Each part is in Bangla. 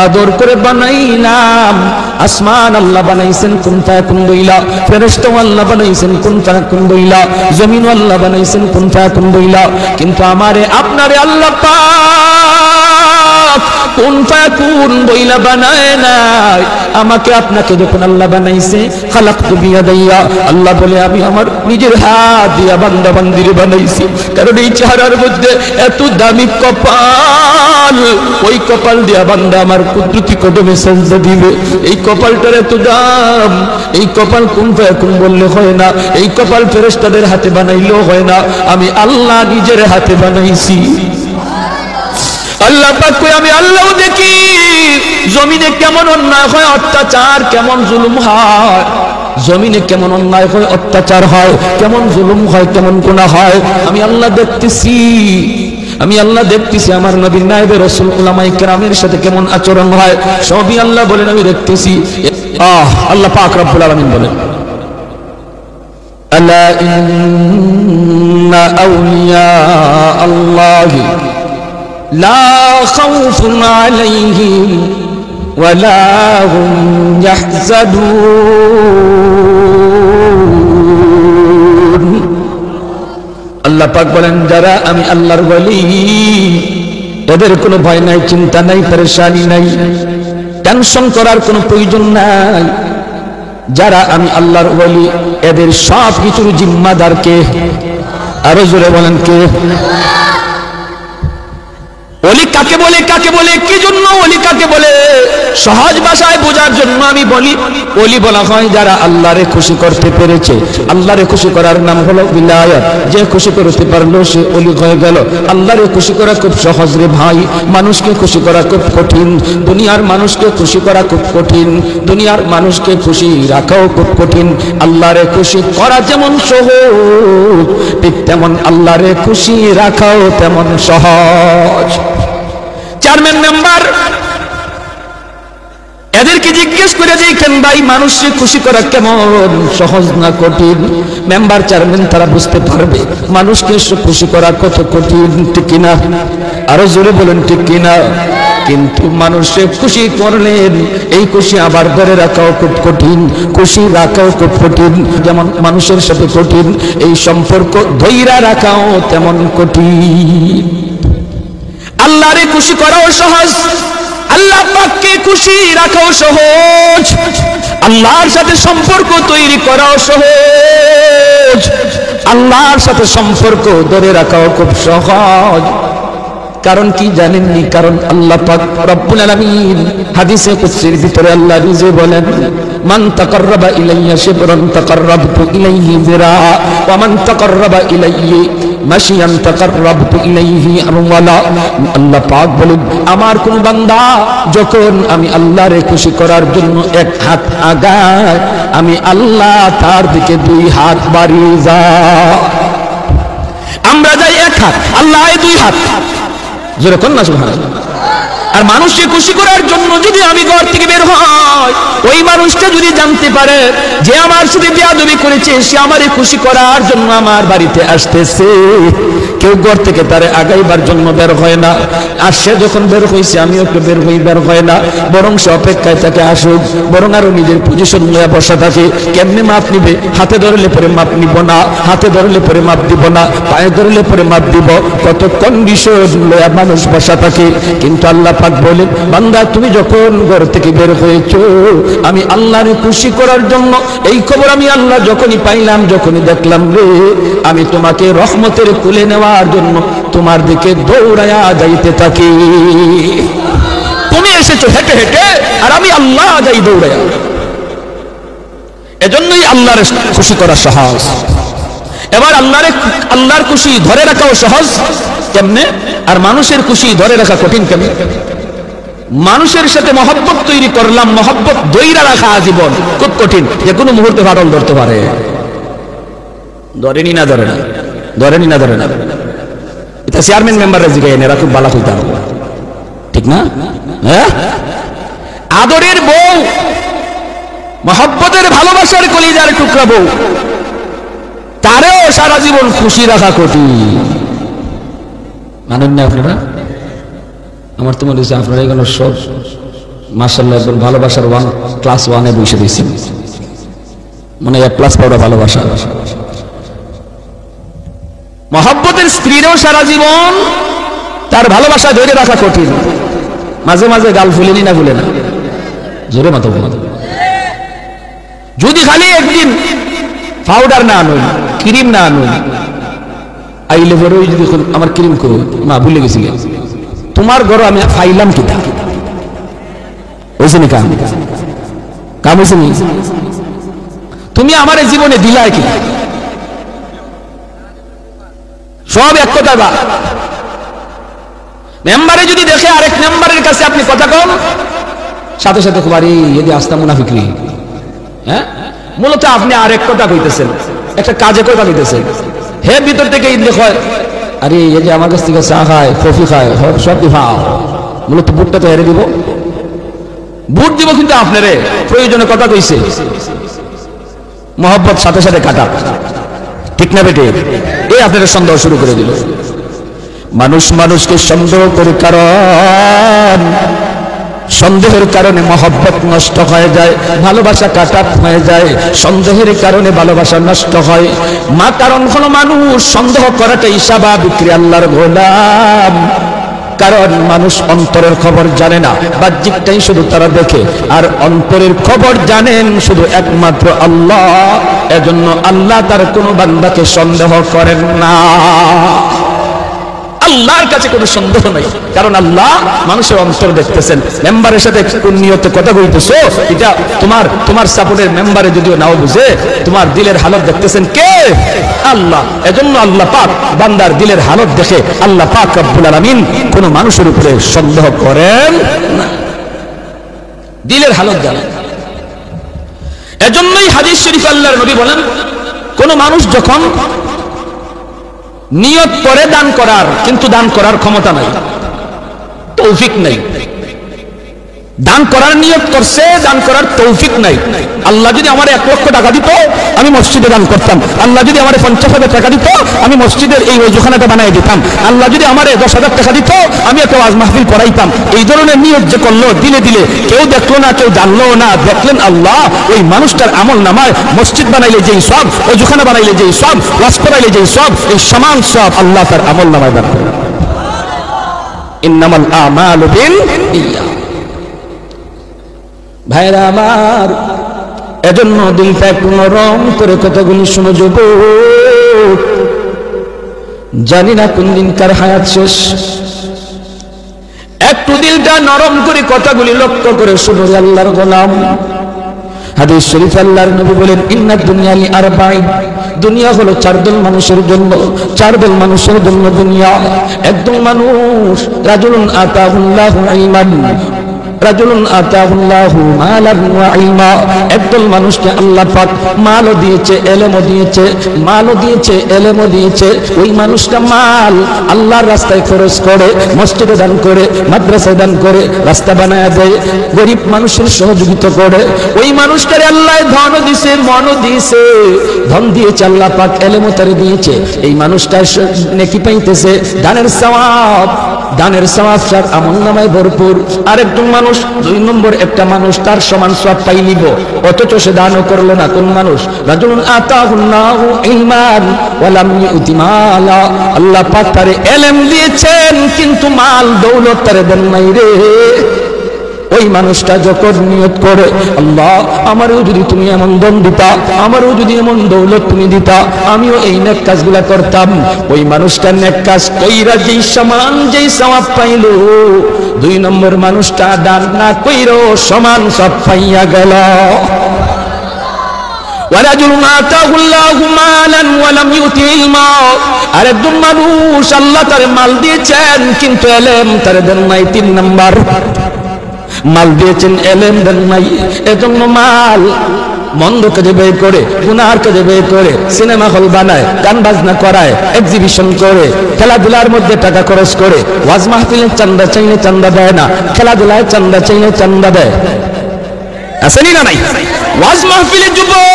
আদর করে বানাইলাম। আসমান আল্লাহ বানাইছেন কুন ফায়াকুন বইলা, ফেরেশতা আল্লাহ বানাইছেন কুন ফায়াকুন বইলা, জমিন আল্লাহ বানাইছেন কুন ফায়াকুন বইলা। কিন্তু আমারে আপনারে আল্লাহ পাক কুন ফায়াকুন বইলা বানায় নাই। আমাকে আপনাকে যখন আল্লাহ বানাইছে, খালাকতু বিয়াদাইয়া, আল্লাহ বলে আমি আমার নিজের হাত দিয়া বান্দা বান্দিরে বানাইছি। কারণ এই চেহারার মধ্যে এত দামি কপাল, ওই কপাল দিয়া বান্দা আমার কুদরতি কদমে সেজদা দিবে। এই কপালটার এত দাম, এই কপাল কুন ফায়াকুন বললে হয় না, এই কপাল ফেরেশতাদের হাতে বানাইলেও হয় না, আমি আল্লাহ নিজের হাতে বানাইছি। আল্লাহ পাক কই আমি আল্লাহও দেখি জমিনে কেমন অন্যায় হয়, অত্যাচার কেমন জুলুম হয়, জমিনে কেমন অন্যায় হয়, অত্যাচার হয়, কেমন জুলুম হয়, কেমন গুনাহ হয়, আমি আল্লাহ দেখতেছি। আমি আল্লাহ দেখতেছি আমার নবীর নায়েবে রাসূল উলামায়ে কেরামের সাথে কেমন আচরণ হয়, সবই আল্লাহ বলেন আমি দেখতেছি। আল্লাহ পাক রব্বুল আলামিন বলেন আলা ইন্না আউলিয়া আল্লাহি লা খাউফুন আলাইহিম ওয়া লা হুম ইয়াহজানুন। আল্লাহ পাক বলেন যারা আমি আল্লাহর ওলি, এদের কোনো ভয় নাই, চিন্তা নাই, পেরেশানি নাই, টেনশন করার কোনো প্রয়োজন নাই। যারা আমি আল্লাহর ওলি, এদের সব কিছুর জিম্মাদার কে? আরো জোরে বলেন কে? ওলি কাকে বলে, কাকে বলে, কি জন্য ওলি কাকে বলে? সহজ ভাষায় বোঝার জন্য আমি বলি, ওলি বলা হয় যারা আল্লাহরে খুশি করতে পেরেছে। আল্লাহরে খুশি করার নাম হলো বিলায়াত। যে খুশি করতে পারলো সে ওলি হয়ে গেল। আল্লাহরে খুশি করা খুব সহজ রে ভাই, মানুষকে খুশি করা খুব কঠিন। দুনিয়ার মানুষকে খুশি করা খুব কঠিন, দুনিয়ার মানুষকে খুশি রাখাও খুব কঠিন। আল্লাহরে খুশি করা যেমন সহজ, ঠিক তেমন আল্লাহরে খুশি রাখাও তেমন সহজ। চেয়ারম্যান মেম্বার এদেরকে জিজ্ঞেস করে দেখেন ভাই মানুষকে খুশি করা কেমন সহজ না কঠিন? মেম্বার চেয়ারম্যান তারা বুঝতে পারবে মানুষকে খুশি করা কত কঠিন, ঠিক কিনা? আরো জোরে বলেন ঠিক কিনা? কিন্তু মানুষকে খুশি করলেন, এই খুশি আবার ধরে রাখাও খুব কঠিন, খুশি রাখাও খুব কঠিন। যেমন মানুষের সাথে কঠিন, এই সম্পর্ক ধৈর্য রাখাও তেমন কঠিন। আল্লাহরে খুশি করাও সহজ, আল্লাহ পাককে খুশি রাখাও সহজ, আল্লাহর সাথে সম্পর্ক তৈরি করাও সহজ, আল্লাহর সাথে সম্পর্ক ধরে রাখাও খুব সহজ। কারণ কি জানেননি? কারণ আল্লাহ পাক রব্বুল আলামিন হাদিসে কুদসির ভিতরে আল্লাহ নিজে বলেন, মান তাকাররাবা ইলাইয়া শিবরান তাকাররাবতু ইলাইহি যিরা ওয়া মান তাকাররাবা ইলাইহি মাশিয়ান তাকাররাবতু ইলাইহি আমওয়ালা। আল্লাহ পাক বলেন আমার কোন বান্দা যখন আমি আল্লাহরে খুশি করার জন্য এক হাত আগায়, আমি আল্লাহ তার দিকে দুই হাত বাড়িয়ে যায়। আমরা যাই এক হাত, আল্লাহ দুই হাত। জোরে কোন না সুবহানাল্লাহ। আর মানুষকে খুশি করার জন্য যদি আমি ঘর থেকে বের হই, ওই মানুষটা যদি জানতে পারে যে আমার সাথে বেয়াদবি করেছে, সে আমারে খুশি করার জন্য আমার বাড়িতে আসতেছে, কেউ ঘর থেকে তারে আগাইবার জন্য বের হয় না। আর সে যখন বের হয়েছে আমিও একটু বের হই, বের হয় না, বরং সে অপেক্ষায় তাকে আসুক, বরং আরো নিজের পজিশন নিয়ে বসা থাকে। কেমনে মাপ নিবে? হাতে ধরলে পরে মাপ নিব না, হাতে ধরলে পরে মাপ দিব না, পায়ে ধরলে পরে মাপ দিব, কত কন্ডিশন লয়া মানুষ বসা থাকে। কিন্তু আল্লাহ পাক বলেন বান্দা তুমি যখন ঘর থেকে বের হয়েছো আমি আল্লাহরে খুশি করার জন্য, এই খবর আমি আল্লাহ যখনই পাইলাম, যখনই দেখলাম রে, আমি তোমাকে রহমতের কুলে নেওয়ার জন্য তোমার দিকে দৌড়ায়া যাইতে থাকি। তুমি এসেছো হেঁটে হেঁটে, আর আমি আল্লাহ যাই দৌড়ায়া। এজন্যই আল্লাহর খুশি করা সহজ। এবার আল্লাহর খুশি ধরে রাখাও সহজ কেমনে, আর মানুষের খুশি ধরে রাখা কঠিন কেমনে? মানুষের সাথে মহব্বত তৈরি করলাম, মহব্বত ধইরা রাখা আজীবন খুব কঠিন, যে কোনো মুহূর্তে ফাটল ধরতে পারে। ধরেনি না ধরে না, ধরেনি না ধরে না। এটা চেয়ারম্যান মেম্বাররা জিগাই এরা খুব বালা হইতে হবে, ঠিক না? হ্যাঁ, আদরের বউ, মহব্বতের ভালোবাসার কলিজার টুকরা বউ, তারেও সারা জীবন খুশি রাখা কঠিন। মানেন না আপনারা? আমার তো মনে হচ্ছে আপনারা এগুলো সব মাশাআল্লাহ একজন ভালোবাসার ক্লাস 1-এ বসে দিয়েছেন, মানে A+ পাওয়া ভালোবাসা। মহব্বতের স্ত্রীরও সারা জীবন তার ভালোবাসা ধরে রাখা কঠিন। মাঝে মাঝে গাল ফুলেনি না ফুলে না, জোরে মাথা বলে। যদি খালি একদিন পাউডার না আনুন, ক্রিম না আনুন, আইলে পরে যদি আমার ক্রিম করো মা ভুলে গেছি, তোমার ঘর আমি ফাইলাম কিটা হয়েছে নি কাম কাম হয়েছে নি, তুমি আমার জীবনে দিলাই কি? সব এক কথা। বা মেম্বারে যদি দেখে আরেক মেম্বারের কাছে আপনি কথা কম, সাথে সাথে কুমারী যদি আস্তা মুনাফিকরি, হ্যাঁ মূলত আপনি আরেক কথা কইতেছেন, একটা কাজে কথা কইতেছেন। হে ভিতর থেকে ইন্দে হয়, আরে এই যে আমার কাছ থেকে চা খায়, কফি খায়, সব দিফাও, মূলত বুটটা তো হেরে দিব, বুট দিব কিন্তু আপনারে প্রয়োজনে কথা কইছে। মহব্বত সাথে সাথে কাটা, ঠিক না বেটে? এই আপনারা সন্দেহ শুরু করে দিল। মানুষ মানুষকে সন্দেহ করে, কারণ সন্দেহের কারণে মহব্বত নষ্ট হয়ে যায়, ভালোবাসা কাটা হয়ে যায়, সন্দেহের কারণে ভালোবাসা নষ্ট হয়। কারণ হলো মানুষ সন্দেহ করাটাই স্বাভাবিক আল্লাহর গোলাম। কারণ মানুষ অন্তরের খবর জানে না, বাহ্যিকটাই শুধু তারা দেখে, আর অন্তরের খবর জানেন শুধু একমাত্র আল্লাহ। এজন্য আল্লাহ তার কোনো বান্দাকে সন্দেহ করেন না। আল্লাহর কাছে কোনো সন্দেহ নাই, কারণ আল্লাহ মানুষের অন্তর দেখতেছেন। মেম্বারের সাথে কোন নিয়তে কথা কইতেছো, এটা তোমার সাপোর্টের মেম্বারে যদিও নাও বুঝে, তোমার দিলের হালত দেখতেছেন কে? আল্লাহ। এজন্য আল্লাহ পাক বান্দার দিলের হালত দেখে আল্লাহ পাক রব্বুল আলামিন কোন মানুষের উপরে সন্দেহ করেন না, দিলের হালত জানেন। এজন্যই হাদিস শরীফে আল্লাহর নবী বলেন, কোন মানুষ যখন নিয়ত করে দান করার, কিন্তু দান করার ক্ষমতা নাই, তৌফিক নাই, দান করার নিয়ত করছে, দান করার তৌফিক নাই। আল্লাহ যদি আমার 1 লক্ষ টাকা দিত, আমি মসজিদে দান করতাম। আল্লাহ যদি আমার 50,000 টাকা দিত, আমি মসজিদের এই ওযুখানাটা বানিয়ে দিতাম। আল্লাহ যদি আমার 10,000 টাকা দিত, আমি একটা ওয়াজ মাহফিল করাইতাম। এই ধরনের নিয়ত যে করলো, দিলে দিলে, কেউ দেখলো না, কেউ জানলো না, দেখলেন আল্লাহ ওই মানুষটার আমল নামায় মসজিদ বানাইলে যেই সব, ওযুখানা বানাইলে যেই সব, ওয়াজ করাইলে যেই সব, এই সমান সব আল্লাহ তার আমল নামায় দান করেন। ইন্নামাল আমালু বিন্নিয়াত। ভাইরা আমার, এজন্য দিলটা একটু নরম করে কথাগুলি শুনে যাব। জানি না কোন দিন কার হায়াত শেষ, একটু দিলটা নরম করে কথাগুলি লক্ষ্য করে শুনো আল্লাহর গোলাম। হাদিস শরীফ আল্লাহর নবী বলেন, ইন্নাদ দুনিয়া লি আরবাঈন, দুনিয়া হলো 4 দল মানুষের জন্য, 4 দল মানুষের জন্য দুনিয়া। একদল মানুষ, রাজুলুন আতাহুল্লাহু ইলমান, রাজুলুন আতাহুল্লাহু মালান ওয়া ইলমা, একদল মানুষকে আল্লাহ পাক মালও দিয়েছে, ইলমও দিয়েছে, মালও দিয়েছে, ইলমও দিয়েছে। ওই মানুষটা মাল আল্লাহর রাস্তায় খরচ করে, মসজিদে দান করে, মাদ্রাসায় দান করে, রাস্তা বানায় দেয়, গরিব মানুষের সহযোগিতা করে। ওই মানুষটারে আল্লাহ ধন দিয়েছে, মনও দিয়েছে, ধন দিয়েছে আল্লাহ পাক, ইলমও তারে দিয়েছে। এই মানুষটা নেকি পাইতেছে, দানের সওয়াব, দানের সওয়াব তার আমলনামায় ভরপুর। আরেকজন মানুষ, 2 নম্বর একটা মানুষ, তার সমান সওয়াব পাই নিব, অথচ সে দানও করলো না। কোন মানুষ? রাজুলুন আতাহুল্লাহু ইলমান ওয়া লাম ইউতি মালা, আল্লাহ পাক তারে ইলম দিয়েছেন কিন্তু মাল দৌলত তারে দেন নাই রে। ওই মানুষটা যখন নিয়ত করে, আল্লাহ আমারও যদি তুমি এমন দম দিতা, আমারও যদি এমন দৌলত তুমি দিতা, আমিও এই নেক কাজগুলা করতাম। ওই মানুষটা নেক কাজ কইরা যেই সমান, যেই সওয়াব পাইল, 2 নম্বর মানুষটা দান না কইরো সমান সব পাইয়া গেল। ওয়ারাজুলুন আতাহুল্লাহু মালান ওয়া লাম ইউতি ইলমা, আরেকজন মানুষ আল্লাহ তারে মাল দিয়েছেন কিন্তু ইলম তারে দেন নাই। 3 নম্বর, মাল দিয়েছেন, ইলম দেন নাই। এজন্য মাল মন্দ কাজে ব্যয় করে, গুনার কাজে ব্যয় করে, সিনেমা হল বানায়, গান বাজনা করায়, এক্সিবিশন করে, খেলাধুলার মধ্যে টাকা খরচ করে, ওয়াজ মাহফিলে চান্দা চাইলে চান্দা দেয় না, খেলাধুলায় চান্দা চাইলে চান্দা দেয়। আসেনি না নাই? ওয়াজ মাহফিলে যুবক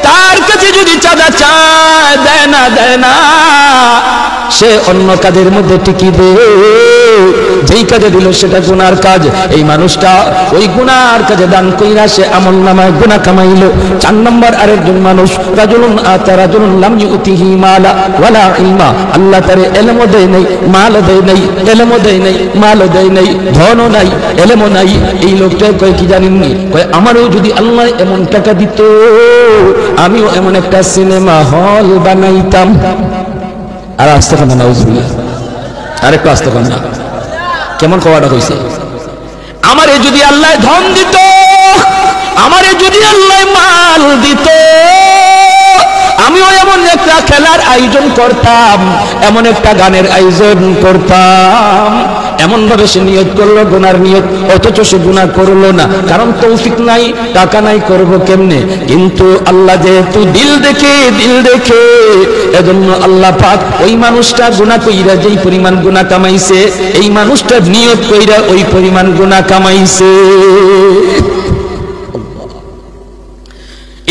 তার কাছে যদি চাঁদা চায় দেয় না, সে অন্য কাজের মধ্যে টিকি দে, যেই কাজে দিল সেটা গুনার কাজ। এই মানুষটা ওই গুনার কাজে দান কইরা সে আমল নামায় গুনাহ কামাইলো। 4 নম্বর আরেকজন মানুষ, রাজুলুন আতা রাজুলুন লাম ইউতিহি মালা ওয়ালা ইলমা, আল্লাহ তারে ইলমও দেয় নাই, মালও দেয় নাই, ইলমও দেয় নাই, মালও দেয় নাই, ধনও নাই, ইলমও নাই। এই লোকটা কয় কি জানেননি, কয় আমারও যদি আল্লাহ এমন টাকা দিত আমিও এমন একটা সিনেমা হল বানাইতাম। আর আসতে পারে না, নাউজুবিল্লাহ, আরেকটু আসতে পারে না, কেমন কওয়াটা হইছে? আমারে যদি আল্লাহ ধন দিত, আমারে যদি আল্লাহ মাল দিত, আমিও এমন একটা খেলার আয়োজন করতাম, এমন একটা গানের আয়োজন করতাম। এমন ভাবে সে নিয়ত করলো গুনার নিয়ত, অথচ সে গুনাহ করলো না, কারণ তৌফিক নাই, টাকা নাই, করব কেমনে? কিন্তু আল্লাহ যেহেতু দিল দেখে, এজন্য আল্লাহ পাক ওই মানুষটা গুনাহ কইরা যেই পরিমাণ গুনাহ কামাইছে, এই মানুষটা নিয়ত কইরা ওই পরিমাণ গুনাহ কামাইছে।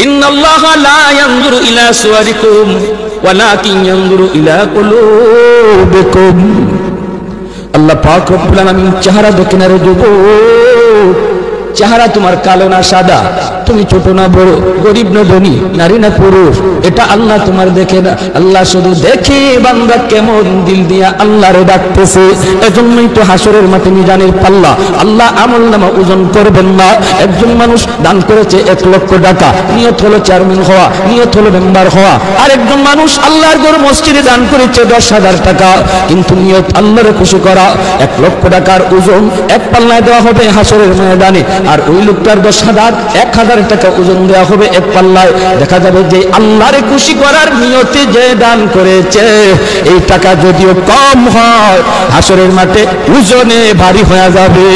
ইন্নাল্লাহা লা ইয়ানজুরু ইলা সুওয়ারিকুম ওয়ালাকিন ইয়ানজুরু ইলা কুলুবিকুম। আল্লাহ পাক রব্বুল আলামিন চেহারা দেখেন। রে যুবক, চেহারা তোমার কালো না সাদা, তুমি ছোট না বড়, গরিব না ধনী, নারী না পুরুষ, এটা আল্লাহ তোমার দেখে না। আল্লাহ শুধু দেখে বান্দা কেমন দিল দিয়া আল্লাহরে ডাকতেছে। এজন্যই তো হাসরের মাঠে মিজানের পাল্লা, আল্লাহ আমলনামা ওজন করবেন না। একজন মানুষ দান করেছে 1 লক্ষ টাকা, নিয়ত হলো চেয়ারম্যান হওয়া, নিয়ত হলো মেম্বার হওয়া। আর একজন মানুষ আল্লাহর ঘর মসজিদে দান করেছে 10,000 টাকা, কিন্তু নিয়ত আল্লাহরে খুশি করা। 1 লক্ষ টাকার ওজন এক পাল্লায় দেওয়া হবে হাসরের ময়দানে, আর ওই লোকটার 10,000 1,000 টাকা ওজন দেওয়া হবে এক পাল্লায়। দেখা যাবে যে আল্লাহরে খুশি করার নিয়তে যে দান করেছে, এই টাকা যদিও কম হয়, হাসরের মাঠে ওজনে ভারী হয়ে যাবে।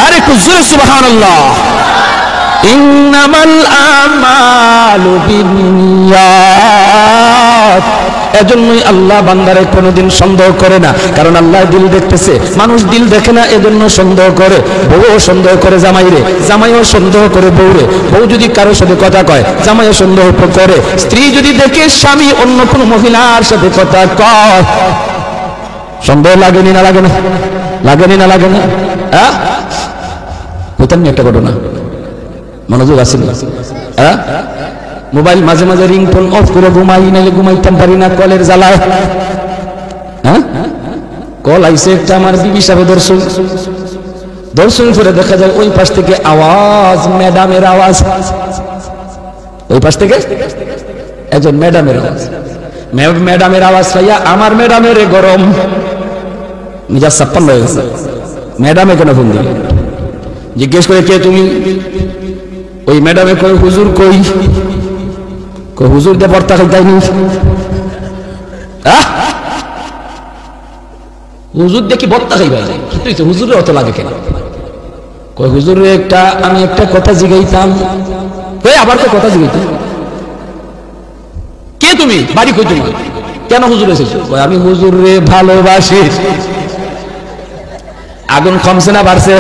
আরে একটু জোরে সুবহানাল্লাহ। ইন্নামাল আমালু বিন্নিয়াত। এজন্যই আল্লাহ বান্দারে কোনোদিন সন্দেহ করে না, কারণ আল্লাহ দিল দেখতেছে, মানুষ দিল দেখে না, এজন্য সন্দেহ করে। বউও সন্দেহ করে জামাইরে, জামাইও সন্দেহ করে বউরে। বউ যদি কারোর সাথে কথা কয়, জামাইও সন্দেহ করে। স্ত্রী যদি দেখে স্বামী অন্য কোনো মহিলার সাথে কথা কয়, সন্দেহ লাগেনি না লাগে না? লাগেনি না লাগে না? হ্যাঁ, বুঝতেন একটা ঘটনা, মনোযোগ আসেনি? হ্যাঁ, মোবাইল মাঝে মাঝে রিংটোন অফ করে ঘুমাই, নাইলে ঘুমাইতাম পারি না কলের জ্বালায়। হ্যাঁ, কল আইসে একটা, আমার বিবি সাহেব দর্শন করে দেখা যায় ওই পাশ থেকে আওয়াজ, ম্যাডামের আওয়াজ। ওই পাশ থেকে একজন ম্যাডামের আওয়াজ, ম্যাডামের আওয়াজ পাইয়া আমার ম্যাডামের গরম মিজাজ 56 হয়ে গেছে। ম্যাডামে কেন ফোন দিল? জিজ্ঞেস করে কে তুমি? ওই ম্যাডামে কই হুজুর কই? হুজুর দিয়ে পড়তা খাইতাইনি। হুজুর দেখি বত্তা খাইবাই, কিন্তু হুজুরের অত লাগে কেন? কই হুজুরে আমি একটা কথা জিগাইতাম। কই আবার তো কথা জিগাইতাম? কে তুমি? বাড়ি কই তুমি? কেন হুজুর এসেছো? কই আমি হুজুর রে ভালোবাসি। আগুন কমছে না বাড়ছে?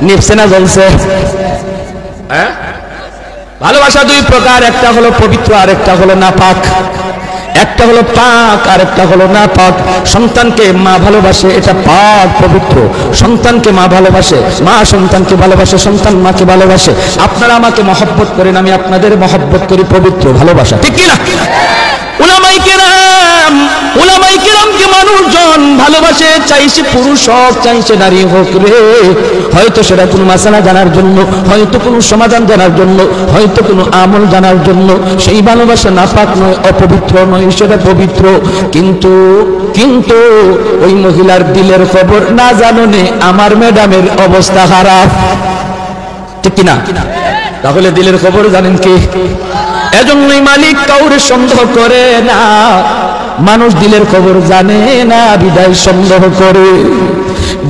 নিভছে না জ্বলছে? হ্যাঁ, ভালোবাসা 2 প্রকার, একটা হলো পবিত্র আর একটা হলো নাপাক। একটা হলো পাক আর একটা হলো নাপাক। সন্তানকে মা ভালোবাসে, এটা পাক পবিত্র। সন্তানকে মা ভালোবাসে, মা সন্তানকে ভালোবাসে, সন্তান মাকে ভালোবাসে। আপনারা আমাকে মহব্বত করেন, আমি আপনাদের মহব্বত করি, পবিত্র ভালোবাসা, ঠিক কি না? উলামায়ে কেরামকে মানুষজন ভালোবাসে, চাইছে পুরুষ হোক, চাইছে নারী হোক রে। হয়তো সেটা কোনো মাসালা জানার জন্য, হয়তো কোনো সমাধান জানার জন্য, হয়তো কোনো আমল জানার জন্য। সেই ভালোবাসা নাপাক নয়, অপবিত্র নয়, সেটা পবিত্র। কিন্তু ওই মহিলার দিলের খবর না জাননে আমার ম্যাডামের অবস্থা খারাপ, ঠিক কিনা? তাহলে দিলের খবর জানেন কি? এজন্যই মালিক কাউরে সন্দেহ করে না। মানুষ দিলের খবর জানে না, বিদায় সন্দেহ করে।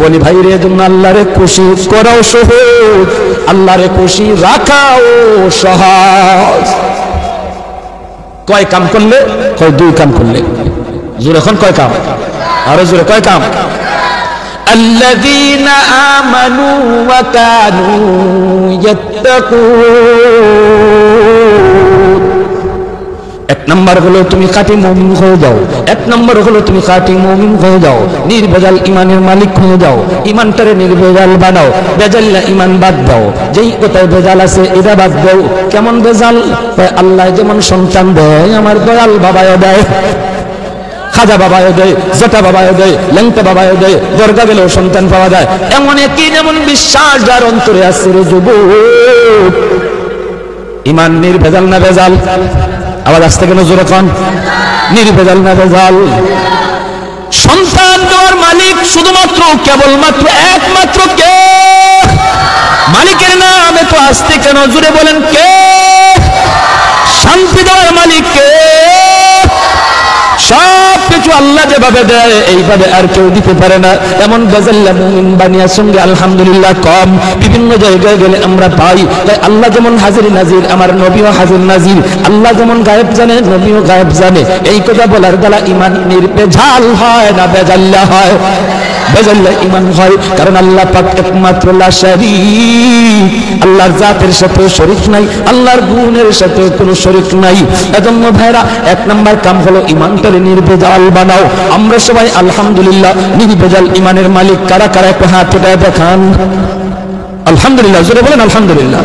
বলি ভাই রে, এজন্য আল্লাহরে খুশি করাও সহজ, আল্লাহরে খুশি রাখাও সহজ। কয় কাম করলে? কয় 2 কাম করলে। জোরে এখন কয় কাম? আরো জোরে কয় কাম? আল্লাযীনা আমানু ওয়া কানু ইয়াত্তাকুন। এক নম্বর হলো তুমি খাঁটি মুমিন হয়ে যাও, এক নম্বর হলো তুমি খাঁটি মুমিন হয়ে যাও, নির্ভেজাল ইমানের মালিক হয়ে যাও, ইমানটারে নির্ভেজাল বানাও, বেজাল্লা ইমান বাদ দাও। যেই কোথায় ভেজাল আছে এটা বাদ দাও। কেমন ভেজাল? আল্লাহ যেমন সন্তান দেয় আমার দয়াল বাবাও দেয়, খাজা বাবাও দেয়, জটা বাবাও দেয়, লেংটা বাবাও দেয়, দরগা গেলেও সন্তান পাওয়া যায়। এমন একই যেমন বিশ্বাস যার অন্তরে আছে রে যুবক, ইমান নির্ভেজাল না ভেজাল? আওয়াজ আসতে কেন জোরে কোন? নির্ভেজাল না ভেজাল? সন্তান দেওয়ার মালিক শুধুমাত্র কেবলমাত্র একমাত্র কে? মালিকের নাম এত আসতে কেন জোরে বলেন কে? শান্তি দেওয়ার মালিক কে? সব কিছু আল্লাহ যেভাবে দেয় এইভাবে আর কেউ দিতে পারে না। এমন বেজাল্লা মুমিন বানিয়ার সঙ্গে আলহামদুলিল্লাহ কম। বিভিন্ন জায়গায় গেলে আমরা পাই তাই আল্লাহ যেমন হাজির নাজির, আমার নবীও হাজির নাজির। আল্লাহ যেমন গায়েব জানে, নবীও গায়েব জানে। এই কথা বলার দ্বারা ইমান নির্ভেজাল হয় না বেজাল্লা হয়? বেজাল্লা ইমান হয়। কারণ আল্লাহ পাক একমাত্র লা শারীক, আল্লাহর জাতের সাথে শরীক নাই, আল্লাহর গুণের সাথে কোনো শরীক নাই। এজন্য ভাইরা এক নাম্বার কাম হলো ইমানটারে নির্ভেজাল বানাও। আমরা সবাই আলহামদুলিল্লাহ নির্ভেজাল ইমানের মালিক কারা কারা একটু হাত উঠায় দেখান। আলহামদুলিল্লাহ জোরে বলেন আলহামদুলিল্লাহ।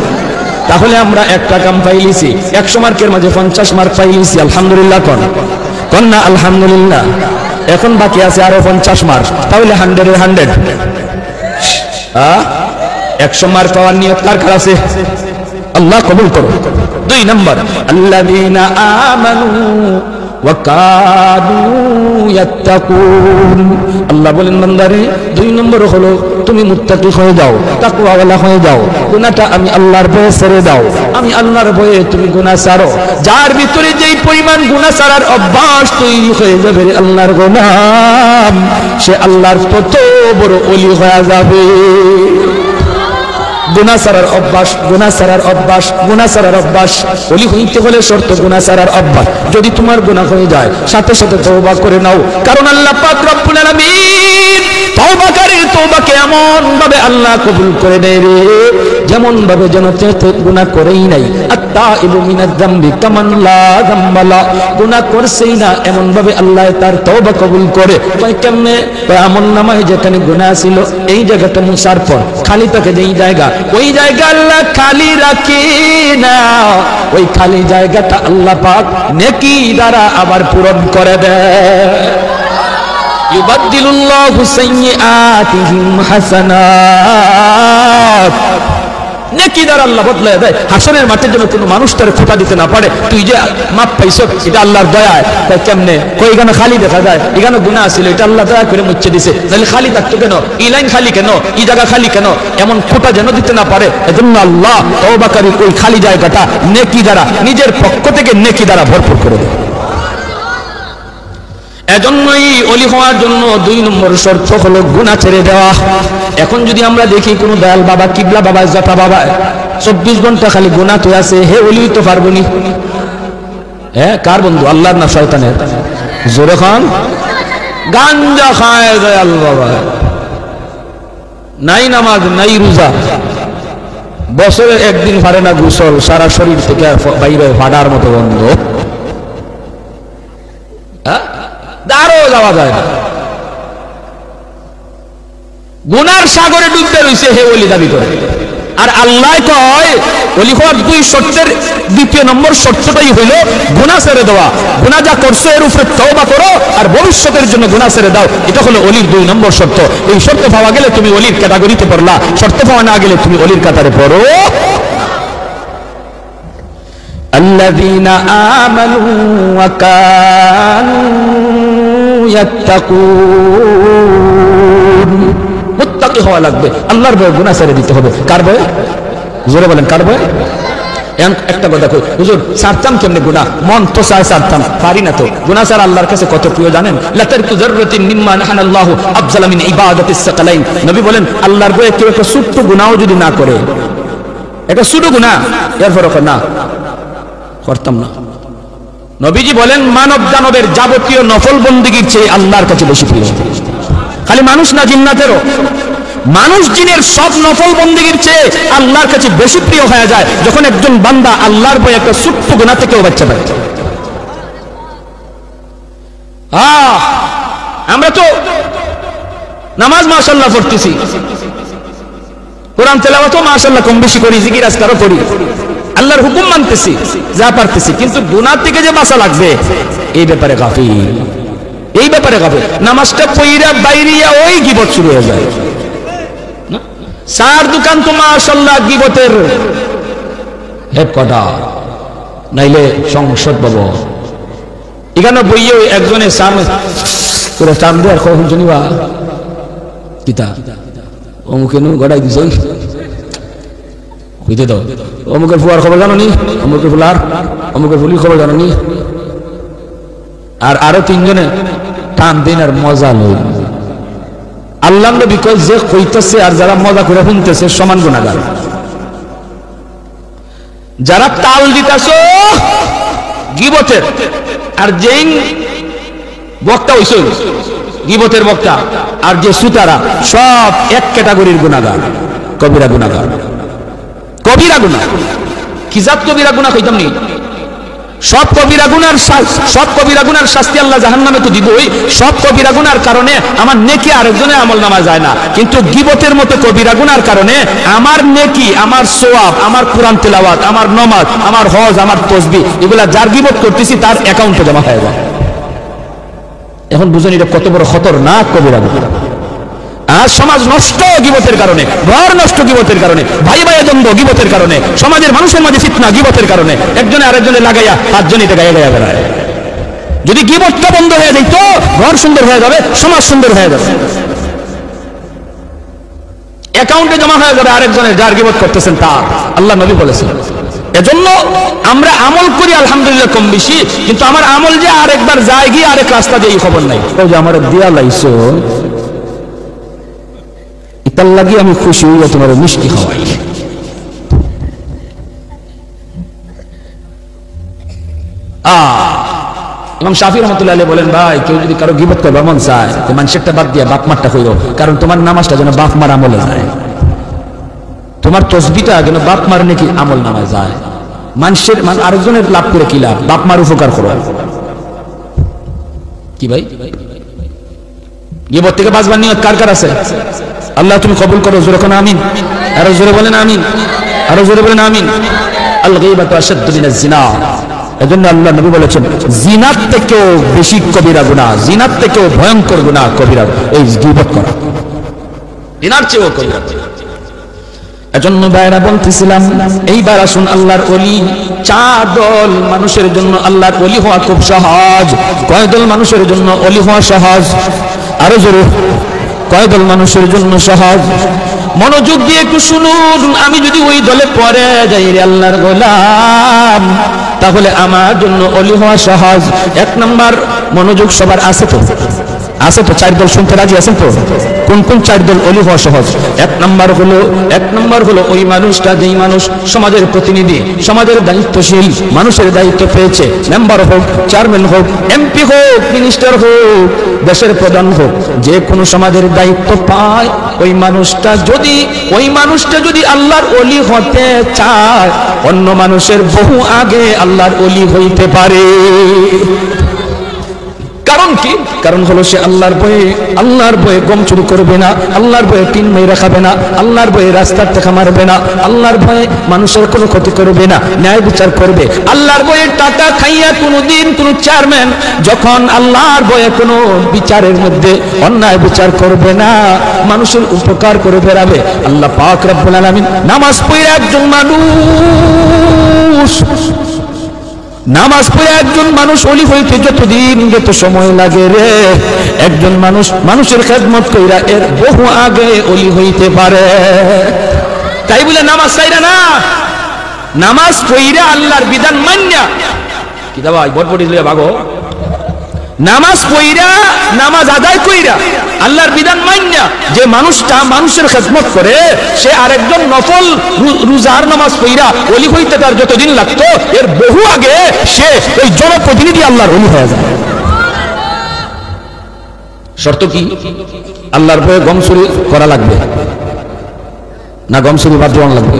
তাহলে আমরা একটা কাম পাইলিছি, 100 মার্কের মাঝে 50 মার্ক পাইলিছি। আলহামদুলিল্লাহ কোন কোন না আলহামদুলিল্লাহ। এখন বাকি আছে আরো 50 মার্ক, তাহলে 100 এর 100। 100 মার্ক পাওয়ার নিয়ত কার কার আছে? আল্লাহ কবুল করো। 2 নম্বর আল্লাযীনা আমানু ওয়া কানু ইয়াত্তাকুন। আল্লাহ বলেন বান্দারে 2 নম্বর হলো তুমি মুত্তাকি হয়ে যাও, তাকওয়াওয়ালা হয়ে যাও। গুনাহটা আমি আল্লাহর ভয়ে ছেড়ে দাও। আমি আল্লাহর ভয়ে তুমি গুনাহ ছাড়ো। যার ভিতরে যেই পরিমাণ গুনাহ ছাড়ার অভ্যাস তৈরি হয়ে যাবে রে আল্লাহর গোলাম, সে আল্লাহর কত বড় ওলি হয়ে যাবে। গুনাহ ছাড়ার অভ্যাস, গুনাহ ছাড়ার অভ্যাস, গুনাহ ছাড়ার অভ্যাস। ওলি হইতে হলে শর্ত গুনাহ ছাড়ার অভ্যাস। যদি তোমার গুনাহ হয়ে যায় সাথে সাথে তওবা করে নাও। কারণ আল্লাহ পাক রব্বুল আলামিন তওবাকারীর তওবাকে এমন ভাবে আল্লাহ কবুল করে দেয় রে, যেমন ভাবে যেন গুনাহ করেই নাই। আত-তাইবু মিনাজ যামবি কামান লা যামবা লা, গুনাহ করছেই না এমন ভাবে আল্লাহ তার তওবা কবুল করে। কয় কেমনে? আমলনামায় যেখানে গুনাহ ছিল এই জায়গাটা মুছার পর খালি থাকে যেই জায়গা, ওই জায়গা আল্লাহ খালি রাখে না। ওই খালি জায়গাটা আল্লাহ পাক নেকি দ্বারা আবার পূরণ করে দেয়। ইউবাদদিলুল্লাহু সাইয়্যাতিহিম হাসানাত। নেকি দ্বারা আল্লাহ বদলায় দেয়। হাসরের মাঠে যেন কোনো মানুষ তার খোঁটা দিতে না পারে, তুই যে মাপ পাইছ এটা আল্লাহর দয়ায়। তাই কেমনে? কই এখানে খালি দেখা যায়, এখানে গুনাহ ছিল, এটা আল্লাহ দয়া করে মুছে দিছে। তাহলে খালি থাকতো কেন? এই লাইন খালি কেন? এই জায়গা খালি কেন? এমন খোঁটা যেন দিতে না পারে। এজন্য আল্লাহ তওবাকারীর ওই খালি জায়গাটা নেকি দ্বারা, নিজের পক্ষ থেকে নেকি দ্বারা ভরপুর করে দেয়। এজন্যই ওলি হওয়ার জন্য 2 নম্বর শর্ত হলো গুনাহ ছেড়ে দেওয়া। এখন যদি আমরা দেখি কোন দয়াল বাবা, কিবলা বাবা, জটা বাবা 24 ঘন্টা খালি গুনাহ তো আছে, হে ওলি তো পারবনি। কার বন্ধু? আল্লাহর না শয়তানের? জোরে খান। গাঞ্জা খায় দয়াল বাবা, নাই নামাজ নাই রোজা, বছরে একদিন পারে না গোসল, সারা শরীর থেকে বাইরে ফাটার মতো গন্ধ, দাঁড়ও যাওয়া যায় না। গুনার সাগরে ডুবতে রয়েছে, হে ওলি দাবি করে। আর আল্লাহ কয় ওলি হওয়ার 2 শর্তের 2 নম্বর শর্তটাই হইল গুনাহ ছেড়ে দেওয়া। গুনাহ যা করছো এর উপরে তওবা করো আর ভবিষ্যতের জন্য গুনাহ ছেড়ে দাও। এটা হলো ওলির 2 নম্বর শর্ত। এই শর্ত পাওয়া গেলে তুমি ওলির ক্যাটাগরিতে পড়লা, শর্ত পাওয়া না গেলে তুমি ওলির কাতারে পড়ো। আল্লাযীনা আমানু ওয়া কানু ইয়াত্তাকুন। মুত্তাকি হওয়া লাগবে, আল্লাহর ভয়ে গুনাহ ছেড়ে দিতে হবে। কার ভয়ে? জোরে বলেন কার ভয়ে? একটা কথা কই হুজুর, ছাড়তাম কেমনে গুনাহ? মন তো চায় ছাড়তাম, পারি না তো। গুনাহ ছাড়া আল্লাহর কাছে কত প্রিয় জানেন? লাতারকু যাররাতিন মিম্মা নাহানাল্লাহু আফজালা মিন ইবাদাতিস সাকালাইন। নবী বলেন আল্লাহর ভয়ে কেউ একটা ছোট্ট গুনাহও যদি না করে, এটা ছোট গুনাহ, এরপর না করতাম না। নবীজি বলেন মানব দানবের যাবতীয় নফল বন্দেগীর চেয়ে আল্লাহর কাছে বেশি প্রিয়। খালি মানুষ না, জিন্নাতেরও। মানুষ জিনের সব নফল বন্দেগীর চেয়ে আল্লাহর কাছে বেশি প্রিয় হয়ে যায় যখন একজন বান্দা আল্লাহর ভয়ে একটা ছোট্ট গুনাহ থেকেও বাঁচতে পারে। আমরা তো নামাজ মাশাআল্লাহ পড়তেছি, কোরআন তেলাওয়াতও মাশাআল্লাহ কম বেশি করি, জিকির আজকারও করি, আল্লাহর হুকুম মানতেছি, যা পারতেছি, কিন্তু গুনাহ থেকে যে বাঁচা লাগবে এই ব্যাপারে গাফিল, এই ব্যাপারে গাফিল। নামাজটা পইরা বাইরিয়া ওই গীবত শুরু হয়ে যায়। চার দোকান তো মাশাআল্লাহ গীবতের হেডকোয়ার্টার, নাইলে সংসদ ভবন। এখানে বইয়ে একজনের সামনে করে চান্দে আর কখন শুনিবা কিতা অমুকে নু গড়াই দিছ বুঝতে দাও, অমুকের ফুয়ার খবর জানো নি, অমুকের ফুলার, অমুকের ফুলির খবর জানো নি, আর আরো তিনজনে টান দিন আর মজা লই। আল্লাহ নবী কয় যে কইতেছে আর যারা মজা করে শুনতেছে সমান গুনাহগার। যারা তাল দিতেছ গীবতের, আর যেই বক্তা হইছ গীবতের বক্তা, আর যে সুতারা, সব এক ক্যাটাগরির গুনাহগার, কবিরা গুনাহগার। কবিরা গুনাহ কি জাত কবিরা গুনাহ কইতাম নি? সব কবিরা গুনার শাস্তি আল্লাহ জাহান্নামে তো দিবই। সব কবিরা গুনার কারণে আমার নেকি আরেকজনের আমল নামা যায় না, কিন্তু গীবতের মতো কবিরা গুনার কারণে আমার নেকি, আমার সওয়াব, আমার কোরআন তেলাওয়াত, আমার নামাজ, আমার হজ, আমার তাসবিহ, এগুলা যার গীবত করতেছি তার অ্যাকাউন্টে জমা হয়ে যায়। এখন বুঝুন এটা কত বড় খতরনাক কবিরা গুনাহ। আর সমাজ নষ্ট গীবতের কারণে, ঘর নষ্ট গীবতের কারণে, ভাই ভাই দ্বন্দ্ব গীবতের কারণে, সমাজের মানুষের মাঝে ফিতনা গীবতের কারণে, একজনে আরেকজনে লাগাইয়া পাঁচজন এটা গায়ে গায়ে বেড়ায়। যদি গীবতটা বন্ধ হয়ে যায় তো ঘর সুন্দর হয়ে যাবে, সমাজ সুন্দর হয়ে যাবে, অ্যাকাউন্টে জমা হয়ে যাবে আরেকজনের, যার গীবত করতেছেন তার। আল্লাহ নবী বলেছেন। এজন্য আমরা আমল করি আলহামদুলিল্লাহ কম বেশি, কিন্তু আমার আমল যে আরেকবার যায় গিয়ে আরেক রাস্তা দিয়ে খবর নাই। ওই যে আমার দিয়া লাইছো তার লাগি আমি খুশি হইয়া তোমার মিষ্টি খাওয়াই। ইমাম শাফি রহমাতুল্লাহ আলাইহি বলেন, ভাই কেউ যদি কারো গীবত করবে মন চায় তো মানুষেরটা বাদ দিয়া বাপ মারটা কইরো, কারণ তোমার নামাজটা যেন বাপ মার আমলে যায়, তোমার তসবিহটা যেন বাপ মার নাকি আমল নামায় যায়। মানুষের আরেকজনের লাভ করে কি লাভ? বাপ মার উপকার করো কি ভাই? গীবত থেকে বাঁচবার নিয়ত কার কার আছে? আল্লাহ তুমি কবুল করো, জোরে কোন আমিন, আরো জোরে বলেন আমিন, আরো জোরে বলেন আমিন। আল গীবাতু আশাদ্দু মিনাজ জিনা। এজন্য আল্লাহ নবী বলেছেন জিনাত থেকেও বেশি কবিরা গুনাহ, জিনাত থেকেও ভয়ঙ্কর গুনাহ কবিরা এই গীবত করা, জিনার চেয়েও কবিরা। এজন্য ভাইরা বলতেছিলাম, এইবার আসুন আল্লাহর ওলি। চার দল মানুষের জন্য আল্লাহর ওলি হওয়া খুব সহজ। কয় দল মানুষের জন্য ওলি হওয়া সহজ? আরো জোরে, কয় দল মানুষের জন্য সহজ? মনোযোগ দিয়ে একটু শুনুন। আমি যদি ওই দলে পড়ে যাই রে আল্লাহর গোলাম, তাহলে আমার জন্য ওলি হওয়া সহজ। এক নাম্বার, মনোযোগ সবার আছে তো? আছে তো? চার দল শুনতে রাজি আছেন তো? কোন কোন চার দল ওলি হওয়া সহজ? এক নাম্বার হলো ওই মানুষটা, যেই মানুষ সমাজের প্রতিনিধি, সমাজের দায়িত্বশীল, মানুষের দায়িত্ব পেয়েছে, মেম্বার হোক, চেয়ারম্যান হোক, এমপি হোক, মিনিস্টার হোক, দেশের প্রধান হোক, যে কোনো সমাজের দায়িত্ব পায়, ওই মানুষটা যদি আল্লাহর ওলি হতে চায়, অন্য মানুষের বহু আগে আল্লাহর ওলি হইতে পারে। কারণ কি? কারণ হলো সে আল্লাহর ভয়ে গম চুরি করবে না, আল্লাহর ভয়ে টিন মেরে খাবে না, আল্লাহর ভয়ে রাস্তার টাকা মারবে না, আল্লাহর ভয়ে মানুষের কোনো ক্ষতি করবে না, ন্যায় বিচার করবে। আল্লাহর ভয়ে টাকা খাইয়া কোনোদিন কোনো চেয়ারম্যান যখন আল্লাহর ভয়ে কোনো বিচারের মধ্যে অন্যায় বিচার করবে না, মানুষের উপকার করে বেড়াবে। আল্লাহ পাক রব্বুল আলামিন নামাজ পড়ে একজন মানুষ ওলি হইতে যত সময় লাগে রে, একজন মানুষের খেদমত কইরা এর বহু আগে ওলি হইতে পারে। তাই বলে নামাজ চাইরা না, নামাজ পড়া আল্লাহর বিধান মান্যা কি দাও বটবটি লইয়া ভাগো, নামাজ পড়া নামাজ আদায় কইরা আল্লাহর বিধান মান্যা যে মানুষটা মানুষের খেদমত করে, সে আরেকজন নফল রোজার নামাজ পড়া ওলি হইতে তার যতদিন লাগতো, এর বহু আগে সে ওই জনপ্রতিনিধি আল্লাহর ওলি হয়ে যায়। শর্ত কি? আল্লাহর ভয়ে গম চুরি করা লাগবে না গম চুরি বাদ দেওয়া লাগবে?